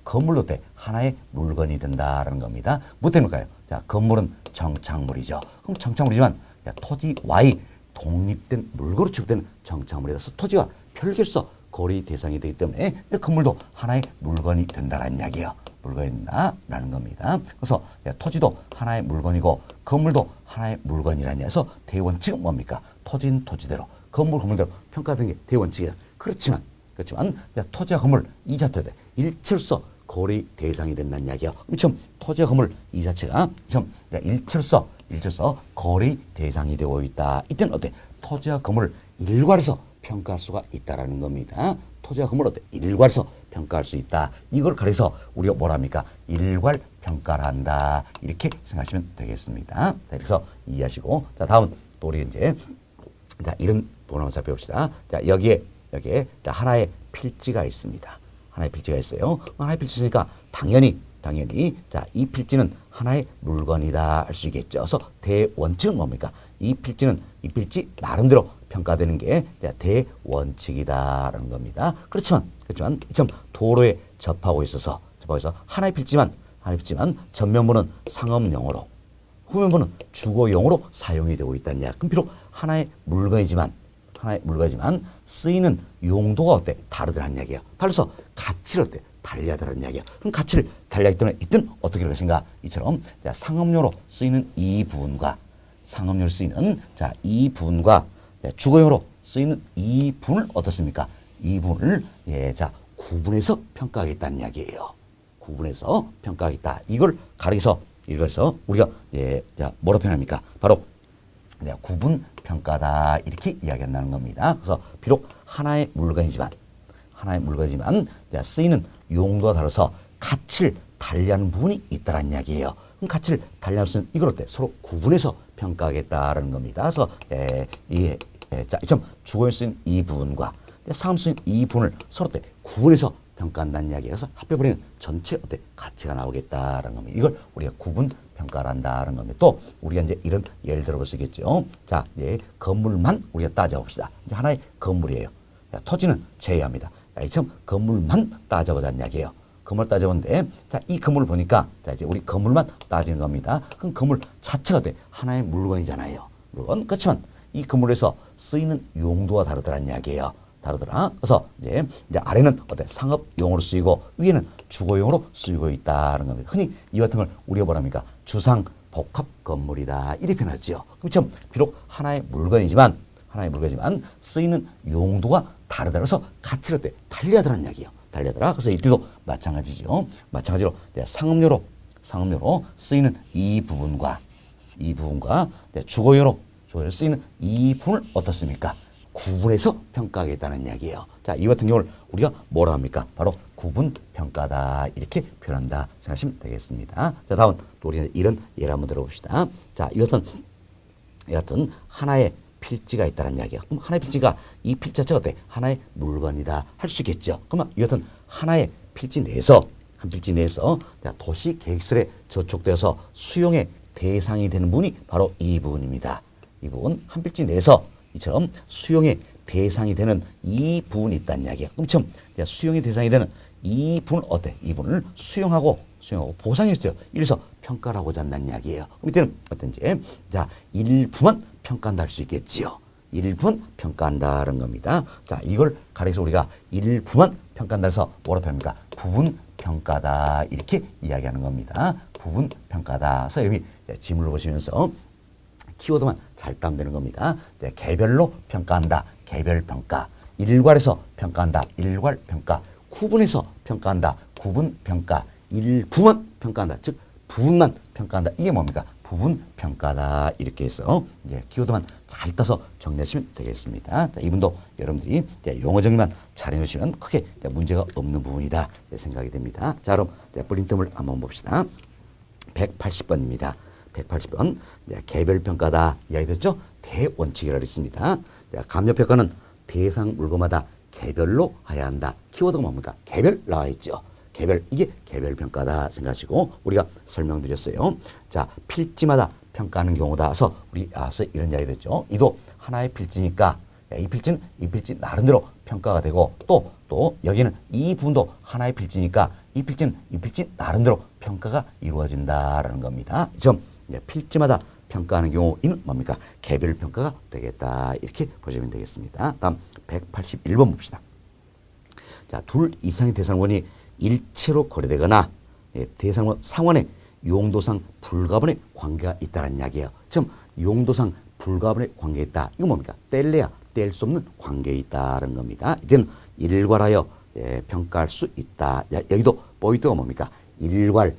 건물도 하나의 물건이 된다라는 겁니다. 뭐 때문일까요? 자, 건물은 정착물이죠. 그럼 정착물이지만 토지와의 독립된 물건으로 취급되는 정착물이라서 토지와 별개로서 거래 대상이 되기 때문에 건물도 하나의 물건이 된다라는 이야기예요. 물건이 된다라는 겁니다. 그래서 토지도 하나의 물건이고 건물도 하나의 물건이라는 이야기에서 대원칙은 뭡니까? 토지는 토지대로, 건물대로 평가되는 게 대원칙이다. 그렇지만 토지와 건물 이 자체에 일체로서 거래 대상이 된다는 이야기야. 그럼 지금 토지와 건물 이 자체가 지금 일체로서 거래 대상이 되고 있다. 이때는 어때? 토지와 건물을 일괄해서 평가할 수가 있다라는 겁니다. 토지와 건물을 어때? 일괄해서 평가할 수 있다. 이걸 가려서 우리가 뭐랍니까? 일괄 평가를 한다. 이렇게 생각하시면 되겠습니다. 자, 그래서 이해하시고, 자, 다음 또 우리 이제 자, 이런 돈 한번 살펴봅시다. 자, 여기에 자, 하나의 필지가 있습니다. 하나의 필지가 있어요. 하나의 필지니까 당연히 자, 이 필지는 하나의 물건이다 할 수 있겠죠. 그래서 대원칙은 뭡니까? 이 필지 나름대로 평가되는 게 대원칙이다라는 겁니다. 그렇지만 지금 도로에 접하고 있어서 하나의 필지만 전면부는 상업용으로, 후면부는 주거용으로 사용이 되고 있다는 이야기. 그럼 비록 하나의 물건이지만 쓰이는 용도가 어때? 다르다는 이야기예요. 달라서 가치를 어때? 달리하다는 이야기야. 그럼 가치를 달리하기 때문에 이땐 어떻게 될 것인가? 이처럼 상업용으로 쓰이는 이 부분과 주거용으로 쓰이는 이 부분을 어떻습니까? 이 부분을 구분해서 평가하겠다는 이야기예요. 구분해서 평가하겠다. 이걸 가리켜서 우리가 뭐로 표현합니까? 바로 구분 평가다 이렇게 이야기한다는 겁니다. 그래서 비록 하나의 물건이지만 쓰이는 용도가 다르서 가치를 달리하는 부분이 있다는 이야기예요. 그럼 가치를 달리할 수 있는 이걸 어때? 서로 구분해서 평가하겠다라는 겁니다. 그래서 자, 주거에 쓰인 이 부분과 상업 쓰인 이 부분을 서로 어때? 구분해서 평가한다는 이야기여서 합해버리는 전체 어때? 가치가 나오겠다라는 겁니다. 이걸 우리가 구분 평가를 한다는 겁니다. 또 우리가 이제 이런 예를 들어볼 수 있겠죠. 자, 건물만 우리가 따져봅시다. 이제 하나의 건물이에요. 자, 토지는 제외합니다. 지금 건물만 따져보자는 이야기예요. 건물 따져보는데, 자, 이 건물을 보니까, 자, 이제 우리 건물만 따지는 겁니다. 그럼 건물 자체가 어때? 하나의 물건이잖아요. 물건. 그렇지만 이 건물에서 쓰이는 용도가 다르다는 이야기예요. 다르더라. 그래서 이제 아래는 어때? 상업용으로 쓰이고 위에는 주거용으로 쓰이고 있다는 겁니다. 흔히 이 같은 걸 우리가 뭐랍니까? 주상 복합 건물이다. 이렇게 표현하죠. 그렇죠? 비록 하나의 물건이지만 쓰이는 용도가 다르다라서 가치를 어때? 달리하더라는 이야기예요. 달리하더라. 그래서 이때도 마찬가지죠. 마찬가지로 상업용으로 쓰이는 이 부분과 주거용으로 쓰이는 이 부분을 어떻습니까? 구분해서 평가하겠다는 이야기예요. 자, 이 같은 경우를 우리가 뭐라 합니까? 바로 구분 평가다 이렇게 표현한다 생각하시면 되겠습니다. 자, 다음 또 우리는 이런 예를 한번 들어봅시다. 자, 여하튼 하나의 필지가 있다는 이야기야. 그럼 하나의 필지가 이 필지 자체가 어때? 하나의 물건이다 할 수 있겠죠. 그러면 여하튼 하나의 필지 내에서 도시 계획설에 저촉되어서 수용의 대상이 되는 부분이 바로 이 부분입니다. 이 부분 한 필지 내에서 이처럼 수용의 대상이 되는 이 부분이 있다는 이야기야. 그럼 지금 수용의 대상이 되는 이 부분을 어때? 이 부분을 수용하고 보상했어요. 이래서 평가를 하고자 한다는 이야기예요. 그럼 이때는 어떤지 자, 일부만 평가한다 할 수 있겠지요. 일부만 평가한다는 겁니다. 자, 이걸 가리켜서 우리가 일부만 평가한다 해서 뭐라고 표현합니까? 부분 평가다 이렇게 이야기하는 겁니다. 부분 평가다. 그래서 여기 지문을 보시면서 키워드만 잘 따면 되는 겁니다. 개별로 평가한다. 개별평가. 일괄해서 평가한다. 일괄평가. 구분해서 평가한다. 구분평가. 일부만 평가한다. 즉 부분만 평가한다. 이게 뭡니까? 부분평가다. 이렇게 해서 키워드만 잘 따서 정리하시면 되겠습니다. 자, 이분도 여러분들이 용어 정리만 잘 해놓으시면 크게 문제가 없는 부분이다 생각이 됩니다. 자, 그럼 프린트물 한번 봅시다. 180번입니다. 180번 개별평가다 이야기됐죠? 대원칙이라고 했습니다. 감정평가는 대상 물건마다 개별로 해야 한다. 키워드가 뭡니까? 개별 나와 있죠. 개별, 이게 개별평가다 생각하시고 우리가 설명드렸어요. 자, 필지마다 평가하는 경우다. 그래서 우리 앞서 이런 이야기 됐죠. 이도 하나의 필지니까 이 필지 나름대로 평가가 되고 또 여기는 이 부분도 하나의 필지니까 이 필지 나름대로 평가가 이루어진다라는 겁니다. 좀 필지마다 평가하는 경우는 뭡니까? 개별평가가 되겠다. 이렇게 보시면 되겠습니다. 다음 181번 봅시다. 자, 둘 이상의 대상원이 일체로 거래되거나 대상원 상원의 용도상 불가분의 관계가 있다는 이야기예요. 지금 용도상 불가분의 관계가 있다. 이거 뭡니까? 뗄래야 뗄 수 없는 관계에 있다는 겁니다. 이때는 일괄하여 평가할 수 있다. 여기도 포인트가 뭡니까? 일괄하여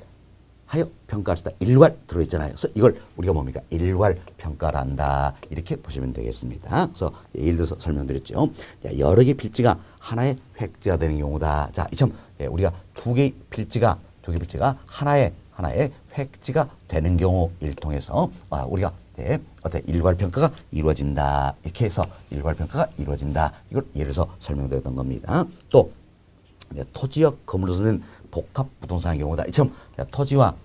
평가할 수 있다. 일괄 들어있잖아요. 그래서 이걸 우리가 뭡니까? 일괄 평가란다. 이렇게 보시면 되겠습니다. 그래서 예를 들어서 설명드렸죠. 자, 여러 개의 필지가 하나의 획지가 되는 경우다. 자, 이처럼 우리가 두 개의 필지가 하나의 획지가 되는 경우를 통해서 우리가 어때 일괄 평가가 이루어진다. 이렇게 해서 일괄 평가가 이루어진다. 이걸 예를 들어서 설명드렸던 겁니다. 또 토지와 건물로서는 복합 부동산의 경우다. 이처럼 토지와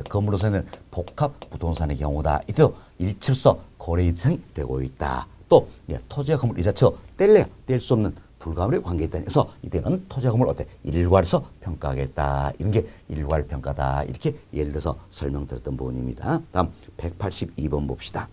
건물로서는 복합 부동산의 경우다. 이때도 일체로서 거래 이상이 되고 있다. 또 토지와 건물 이 자체가 뗄 수 없는 불가분의 관계에 있다. 그래서 이때는 토지와 건물 일괄해서 평가하겠다. 이런 게 일괄 평가다. 이렇게 예를 들어서 설명드렸던 부분입니다. 다음 182번 봅시다.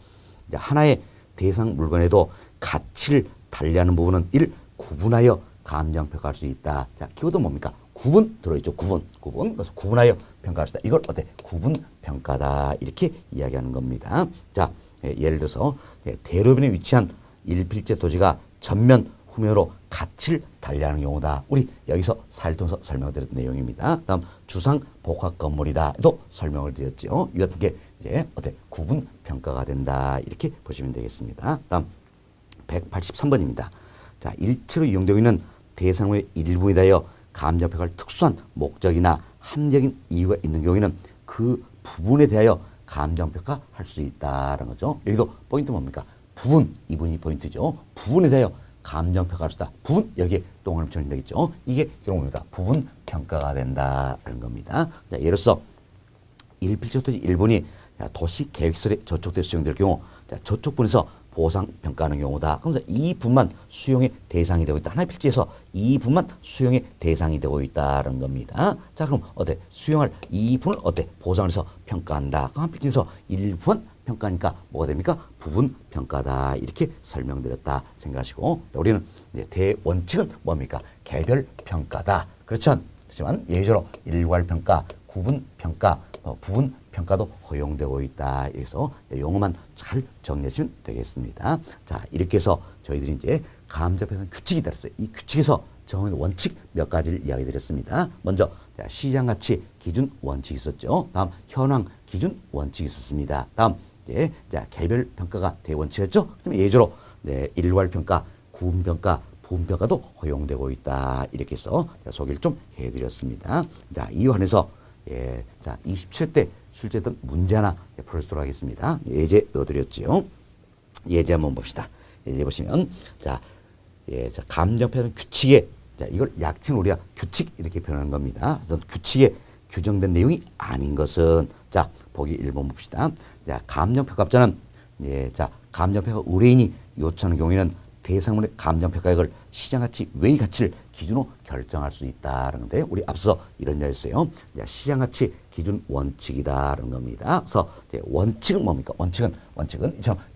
하나의 대상 물건에도 가치를 달리하는 부분은 이를 구분하여 감정 평가할 수 있다. 자, 키워드 뭡니까? 구분 들어있죠. 구분. 그래서 구분하여 평가할 수 있다. 이걸 구분 평가다. 이렇게 이야기하는 겁니다. 자, 예를 들어서 대로변에 위치한 일필지 토지가 전면 후면으로 가치를 달리하는 경우다. 우리 여기서 사례를 통해서 설명드렸던 내용입니다. 다음 주상 복합 건물이다. 또 설명을 드렸죠. 이 같은 게 이제 구분 평가가 된다. 이렇게 보시면 되겠습니다. 다음 183번입니다. 자, 일체로 이용되고 있는 대상의 일부에 대하여 감정 평가할 특수한 목적이나 함정인 이유가 있는 경우에는 그 부분에 대하여 감정 평가할 수 있다라는 거죠. 여기도 포인트 뭡니까? 부분, 이분이 포인트죠. 부분에 대하여 감정 평가할 수 있다. 부분 여기에 동그라미 쳐야 되겠죠. 이게 결국 뭡니까? 부분 평가가 된다라는 겁니다. 자, 예를 들어서 일필지 토지 일본이 도시 계획설에 저촉돼 수용될 경우 저쪽 분에서 보상 평가하는 경우다. 그러면서 이 분만 수용의 대상이 되고 있다. 하나의 필지에서 이 분만 수용의 대상이 되고 있다는 겁니다. 자, 그럼 수용할 이 분을 보상을 해서 평가한다. 한 필지에서 일부만 평가니까 뭐가 됩니까? 부분 평가다. 이렇게 설명드렸다 생각하시고, 우리는 대원칙은 뭡니까? 개별 평가다. 그렇지만 예외적으로 일괄 평가, 구분 평가, 부분 평가도 허용되고 있다. 그래서 용어만 잘 정리하시면 되겠습니다. 자, 이렇게 해서 저희들이 이제 감정 평가 규칙이 있었어요. 이 규칙에서 정하는 원칙 몇 가지를 이야기 드렸습니다. 먼저 시장 가치 기준 원칙이 있었죠. 다음 현황 기준 원칙이 있었습니다. 다음 개별 평가가 대원칙이었죠. 그다음에 예외적으로 일괄 평가, 구분 평가, 부분 평가도 허용되고 있다. 이렇게 해서 소개를 좀 해드렸습니다. 자, 이 관해서 자, 27대 출제했던 문제 하나 풀어주도록 하겠습니다. 예제 넣어드렸지요. 예제 한번 봅시다. 예제 보시면, 자, 감정 표현 규칙에, 자, 이걸 약칭 우리가 규칙 이렇게 표현하는 겁니다. 규칙에 규정된 내용이 아닌 것은, 자, 보기 1번 봅시다. 자, 감정평가업자는, 자, 감정평가 의뢰인이 요청하는 경우에는 대상물의 감정평가액을 시장가치 외의 가치를 기준으로 결정할 수 있다는 건데, 우리 앞서 이런 이야기 했어요. 시장가치 기준 원칙이다라는 겁니다. 그래서 원칙은 뭡니까? 원칙은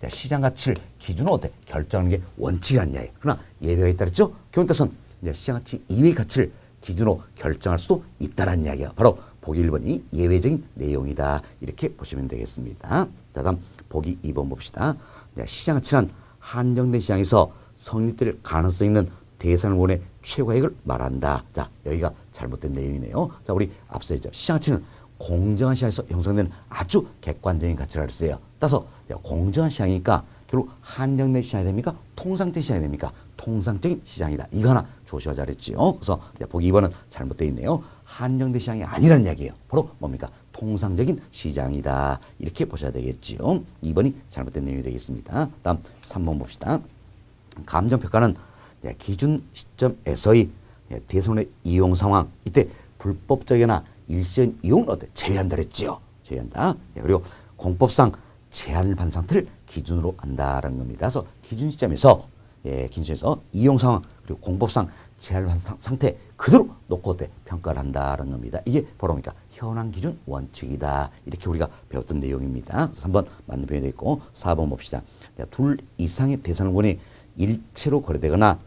시장가치를 기준으로 결정하는 게 원칙이라는 이야기예요. 그러나 예외가 있다 그랬죠? 교훈 뜻은 시장가치 이외의 가치를 기준으로 결정할 수도 있다는 이야기예요. 바로 보기 1번이 예외적인 내용이다. 이렇게 보시면 되겠습니다. 자, 다음 보기 2번 봅시다. 시장가치는 한정된 시장에서 성립될 가능성 있는 대상물의 최고액을 말한다. 자, 여기가 잘못된 내용이네요. 자, 우리 앞서 했죠. 시장가치는 공정한 시장에서 형성되는 아주 객관적인 가치를 했어요. 따라서 공정한 시장이니까 결국 한정된 시장이 됩니까? 통상적인 시장이 됩니까? 통상적인 시장이다. 이거 하나 조심하자 그랬지요. 그래서 보기 2번은 잘못되어 있네요. 한정된 시장이 아니라는 이야기예요. 바로 뭡니까? 통상적인 시장이다. 이렇게 보셔야 되겠지요. 2번이 잘못된 내용이 되겠습니다. 다음 3번 봅시다. 감정평가는 기준 시점에서의 대상물의 이용 상황, 이때 불법적이나 일시적인 이용을 제외한다 그랬지요. 제외한다. 그리고 공법상 제한을 받은 상태를 기준으로 한다라는 겁니다. 그래서 기준 시점에서 이용 상황 그리고 공법상 제한을 받은 상태 그대로 놓고 평가를 한다라는 겁니다. 이게 바로 뭡니까? 현황 기준 원칙이다. 이렇게 우리가 배웠던 내용입니다. 3번 맞는 표현이 되어 있고 4번 봅시다. 둘 이상의 대상물권이 일체로 거래되거나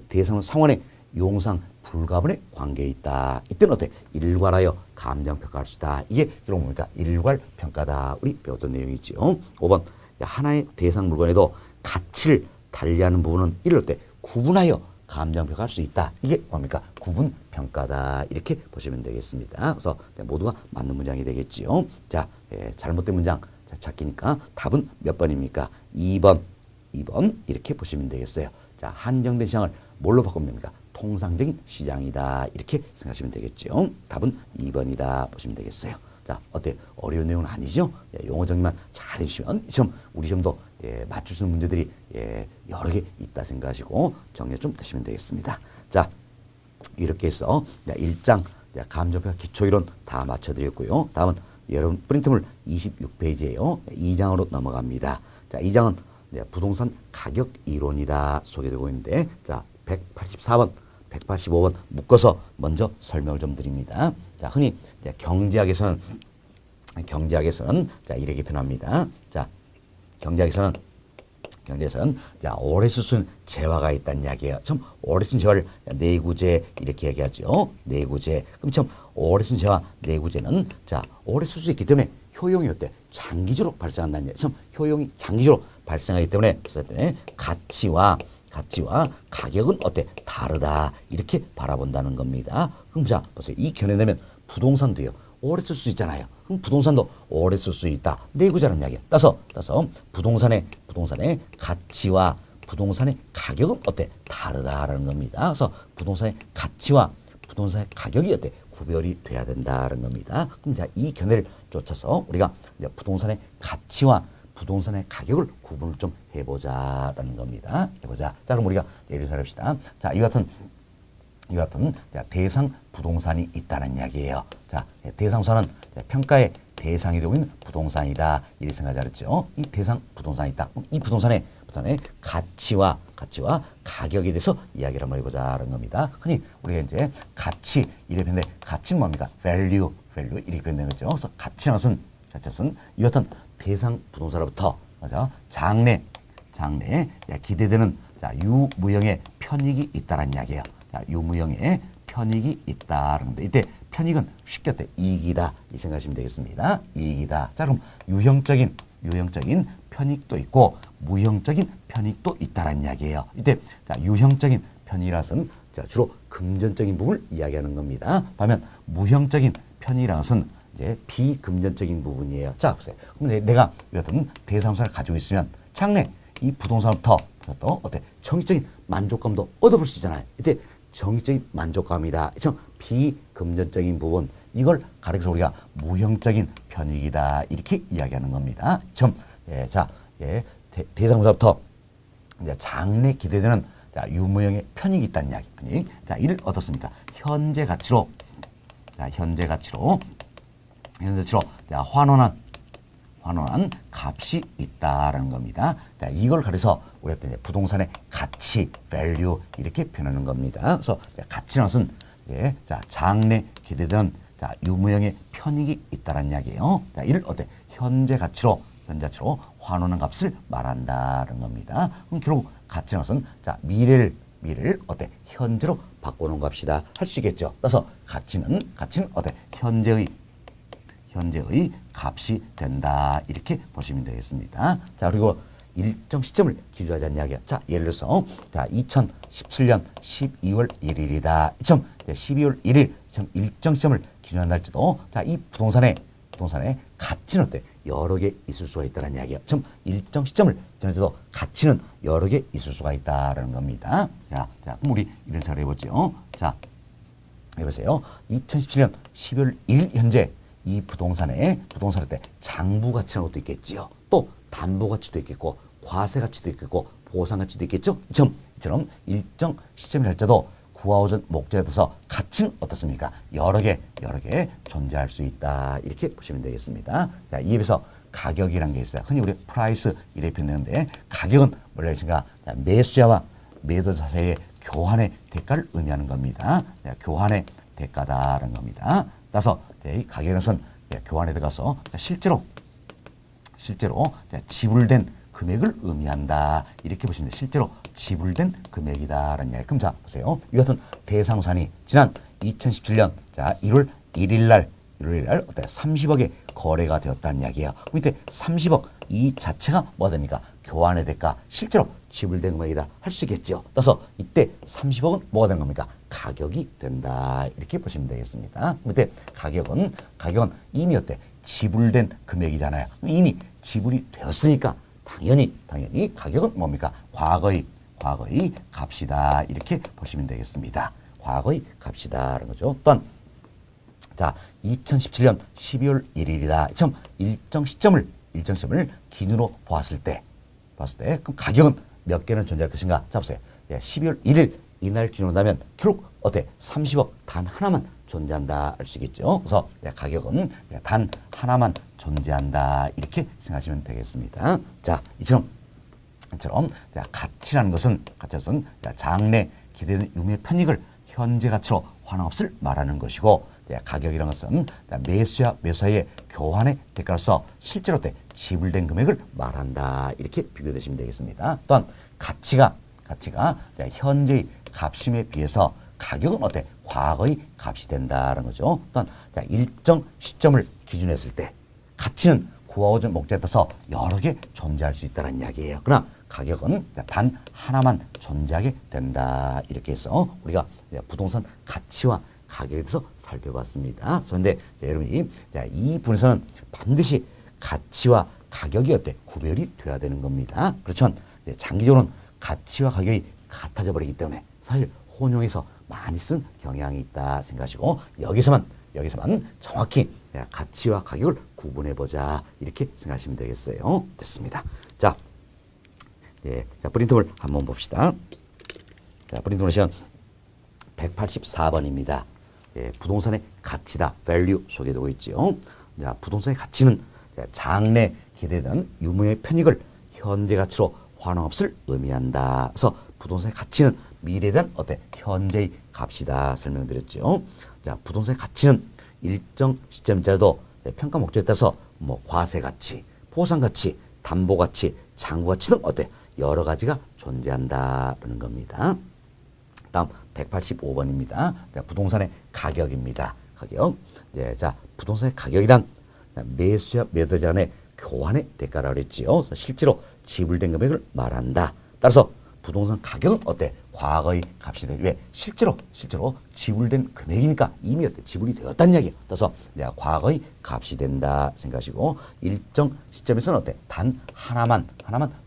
대상물 상환의 용상 불가분의 관계에 있다. 이때는 일괄하여 감정평가할 수 있다. 이게 결국 뭡니까? 일괄 평가다. 우리 배웠던 내용이죠. 5번 하나의 대상 물건에도 가치를 달리하는 부분은 이럴 때 구분하여 감정평가할 수 있다. 이게 뭡니까? 구분평가다. 이렇게 보시면 되겠습니다. 그래서 모두가 맞는 문장이 되겠지요. 자, 잘못된 문장 찾기니까 답은 몇 번입니까? 2번. 2번 이렇게 보시면 되겠어요. 자, 한정된 시장을 뭘로 바꾸면 됩니까? 통상적인 시장이다. 이렇게 생각하시면 되겠죠. 답은 2번이다. 보시면 되겠어요. 자, 어때? 어려운 내용은 아니죠? 용어 정리만 잘 해주시면 이 시험, 우리 시험도 맞출 수 있는 문제들이 여러 개 있다 생각하시고 정리 좀 하시면 되겠습니다. 자, 이렇게 해서 1장 감정평가 기초이론 다 맞춰드렸고요. 다음은 여러분 프린트물 26페이지예요. 2장으로 넘어갑니다. 자, 2장은 부동산 가격 이론이다 소개되고 있는데, 자, 184번, 185번 묶어서 먼저 설명을 좀 드립니다. 자, 흔히 경제학에서는 자, 이렇게 표현합니다. 자, 경제학에서는 자, 오래 쓸 수 있는 재화가 있다는 이야기예요. 참 오래 쓴 재화를 내구재 이렇게 얘기하죠. 내구재. 그럼 참 오래 쓴 재화 내구재는 자, 오래 쓸 수 있기 때문에 효용이 어때? 장기적으로 발생한다는 얘기예요. 참 효용이 장기적으로 발생하기 때문에 가치와 가격은 어때? 다르다. 이렇게 바라본다는 겁니다. 그럼 자, 보세요. 이 견해내면 부동산도요. 오래 쓸 수 있잖아요. 그럼 부동산도 오래 쓸 수 있다. 내구자라는 이야기야. 따라서 부동산의 가치와 부동산의 가격은 어때? 다르다라는 겁니다. 그래서 부동산의 가치와 부동산의 가격이 어때? 구별이 돼야 된다는 겁니다. 그럼 자, 이 견해를 쫓아서 우리가 부동산의 가치와 부동산의 가격을 구분을 좀 해보자라는 겁니다. 해보자. 자, 그럼 우리가 예를 들어 봅시다. 자, 이와 같은 대상 부동산이 있다는 이야기예요. 자, 대상부산은 평가의 대상이 되고 있는 부동산이다. 이렇게 생각하죠. 이 대상 부동산이 있다. 이 부동산의 가치와 가격에 대해서 이야기를 한번 해보자는 겁니다. 흔히 우리가 이제 가치 이렇게 표현데 가치는 뭡니까? value 이렇게 표현되는 거죠. 그래서 가치는 이와 같은 대상 부동산으로부터 맞아 장래 기대되는 자, 유무형의 편익이 있다는 이야기예요. 자, 유무형의 편익이 있다는 건데 이때 편익은 쉽게 어때? 이익이다 이 생각하시면 되겠습니다. 이익이다. 자, 그럼 유형적인 편익도 있고 무형적인 편익도 있다는 이야기예요. 이때 자, 유형적인 편익이라서는 자, 주로 금전적인 부분을 이야기하는 겁니다. 반면 무형적인 편익이라서는 이제 비금전적인 부분이에요. 자, 보세요. 그럼 내가 어떤 대상부산을 가지고 있으면 장래 이 부동산부터 또 어때? 정치적인 만족감도 얻어볼 수 있잖아요. 이때 정치적인 만족감이다. 참 비금전적인 부분 이걸 가리켜서 우리가 무형적인 편익이다 이렇게 이야기하는 겁니다. 대상부산부터 이제 장래 기대되는 자, 유무형의 편익이 있다는 이야기. 자, 이를 어떻습니까? 현재 가치로 자, 환원한 값이 있다라는 겁니다. 자, 이걸 가려서 우리가 부동산의 가치, value 이렇게 표현하는 겁니다. 그래서 가치는 것은 자, 장래 기대되는 자, 유무형의 편익이 있다라는 이야기예요. 자, 이를 어때? 현재 가치로 환원한 값을 말한다는 겁니다. 그럼 결국 가치는 것은 자, 미래를 어때? 현재로 바꿔놓은 값이다 할 수 있겠죠. 그래서 가치는 어때? 현재의 값이 된다 이렇게 보시면 되겠습니다. 자, 그리고 일정 시점을 기준하자는 이야기야. 자, 예를 들어서 자, 2017년 12월 1일이다. 12월 1일 일정 시점을 기준한다 할지도 자, 이 부동산의 가치는 어때? 여러 개 있을 수가 있다는 이야기야. 일정 시점을 기준해도 가치는 여러 개 있을 수가 있다라는 겁니다. 자, 그럼 우리 이런 식으로 해보죠. 자, 해보세요. 2017년 12월 1일 현재 이 부동산에 장부 가치라는 것도 있겠지요. 또 담보 가치도 있겠고 과세 가치도 있겠고 보상 가치도 있겠죠. 이처럼 일정 시점이라 할지라도 구하오전 목적에 따라서 가치는 어떻습니까? 여러 개 존재할 수 있다. 이렇게 보시면 되겠습니다. 자, 이에 비해서 가격이라는 게 있어요. 흔히 우리 프라이스 이렇게 표현되는데 가격은 뭐라 하신가? 매수자와 매도자 사이의 교환의 대가를 의미하는 겁니다. 자, 교환의 대가다라는 겁니다. 따라서 이 가격은 교환에 들어가서 실제로 지불된 금액을 의미한다. 이렇게 보시면 실제로 지불된 금액이다라는 이야기. 그럼 자, 보세요. 이 같은 대상부산이 지난 2017년 자, 1월 1일 날 어때? 30억에 거래가 되었다는 이야기예요. 그럼 이때 30억 이 자체가 뭐가 됩니까? 교환의 대가, 실제로 지불된 금액이다 할 수 있겠죠. 따라서 이때 30억은 뭐가 된 겁니까? 가격이 된다. 이렇게 보시면 되겠습니다. 그때 가격은 이미 어때? 지불된 금액이잖아요. 이미 지불이 되었으니까 당연히 가격은 뭡니까? 과거의 값이다. 이렇게 보시면 되겠습니다. 과거의 값이다라는 거죠. 또한 자, 2017년 12월 1일이다. 참 일정 시점을 기준으로 보았을 때 그럼 가격은 몇 개는 존재할 것인가? 자, 보세요. 12월 1일 이날 기준으로 한다면 결국 어때? 30억 단 하나만 존재한다 할 수 있겠죠. 그래서 가격은 단 하나만 존재한다 이렇게 생각하시면 되겠습니다. 자, 이처럼 가치라는 것은 장래 기대된 유무의 편익을 현재 가치로 환원없을 말하는 것이고, 가격이라는 것은 매수와 매수의 교환의 대가로서 실제로 지불된 금액을 말한다. 이렇게 비교되시면 되겠습니다. 또한 가치가 현재의 값임에 비해서 가격은 어때? 과거의 값이 된다는 거죠. 또한 일정 시점을 기준으로 했을 때 가치는 구하고자 목적에 따라서 여러 개 존재할 수 있다는 이야기예요. 그러나 가격은 단 하나만 존재하게 된다. 이렇게 해서 우리가 부동산 가치와 가격에 대해서 살펴봤습니다. 그런데 여러분이 이 부분에서는 반드시 가치와 가격이 어때? 구별이 돼야 되는 겁니다. 그렇지만 장기적으로는 가치와 가격이 같아져 버리기 때문에 사실 혼용해서 많이 쓴 경향이 있다 생각하시고 여기서만 정확히 가치와 가격을 구분해 보자 이렇게 생각하시면 되겠어요. 됐습니다. 자, 프린트물 한번 봅시다. 자, 프린트물 시간 184번입니다. 부동산의 가치다, value 소개되고 있죠. 자, 부동산의 가치는 장래 기대되는 유무의 편익을 현재 가치로 환원없을 의미한다. 그래서 부동산의 가치는 미래에 대한 현재의 값이다 설명드렸죠. 자, 부동산의 가치는 일정 시점짜리도 평가 목적에 따라서 과세 가치, 보상 가치, 담보 가치, 장부 가치 등 여러 가지가 존재한다는 겁니다. 다음 185번입니다. 부동산의 가격입니다. 가격. 자, 부동산의 가격이란 매수와 매도자 간의 교환의 대가라고 그랬지요. 실제로 지불된 금액을 말한다. 따라서 부동산 가격은 과거의 값이 돼. 왜? 실제로 지불된 금액이니까 이미 지불이 되었다는 이야기예요. 따라서 과거의 값이 된다 생각하시고 일정 시점에서는 단 하나만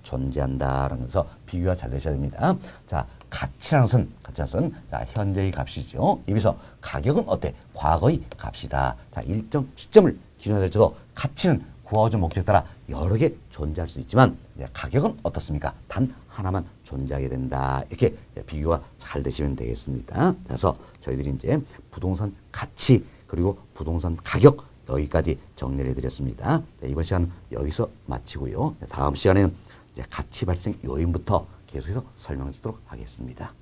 존재한다라는 것에서 비교가 잘 되셔야 됩니다. 자, 가치라는 것은 현재의 값이죠. 여기서 가격은 과거의 값이다. 자, 일정 시점을 기준으로 해도 가치는 구하고자 목적에 따라 여러 개 존재할 수 있지만 가격은 어떻습니까? 단 하나만 존재하게 된다. 이렇게 비교가 잘 되시면 되겠습니다. 그래서 저희들이 이제 부동산 가치 그리고 부동산 가격 여기까지 정리를 해드렸습니다. 이번 시간은 여기서 마치고요. 다음 시간에는 이제 가치 발생 요인부터 계속해서 설명해 주도록 하겠습니다.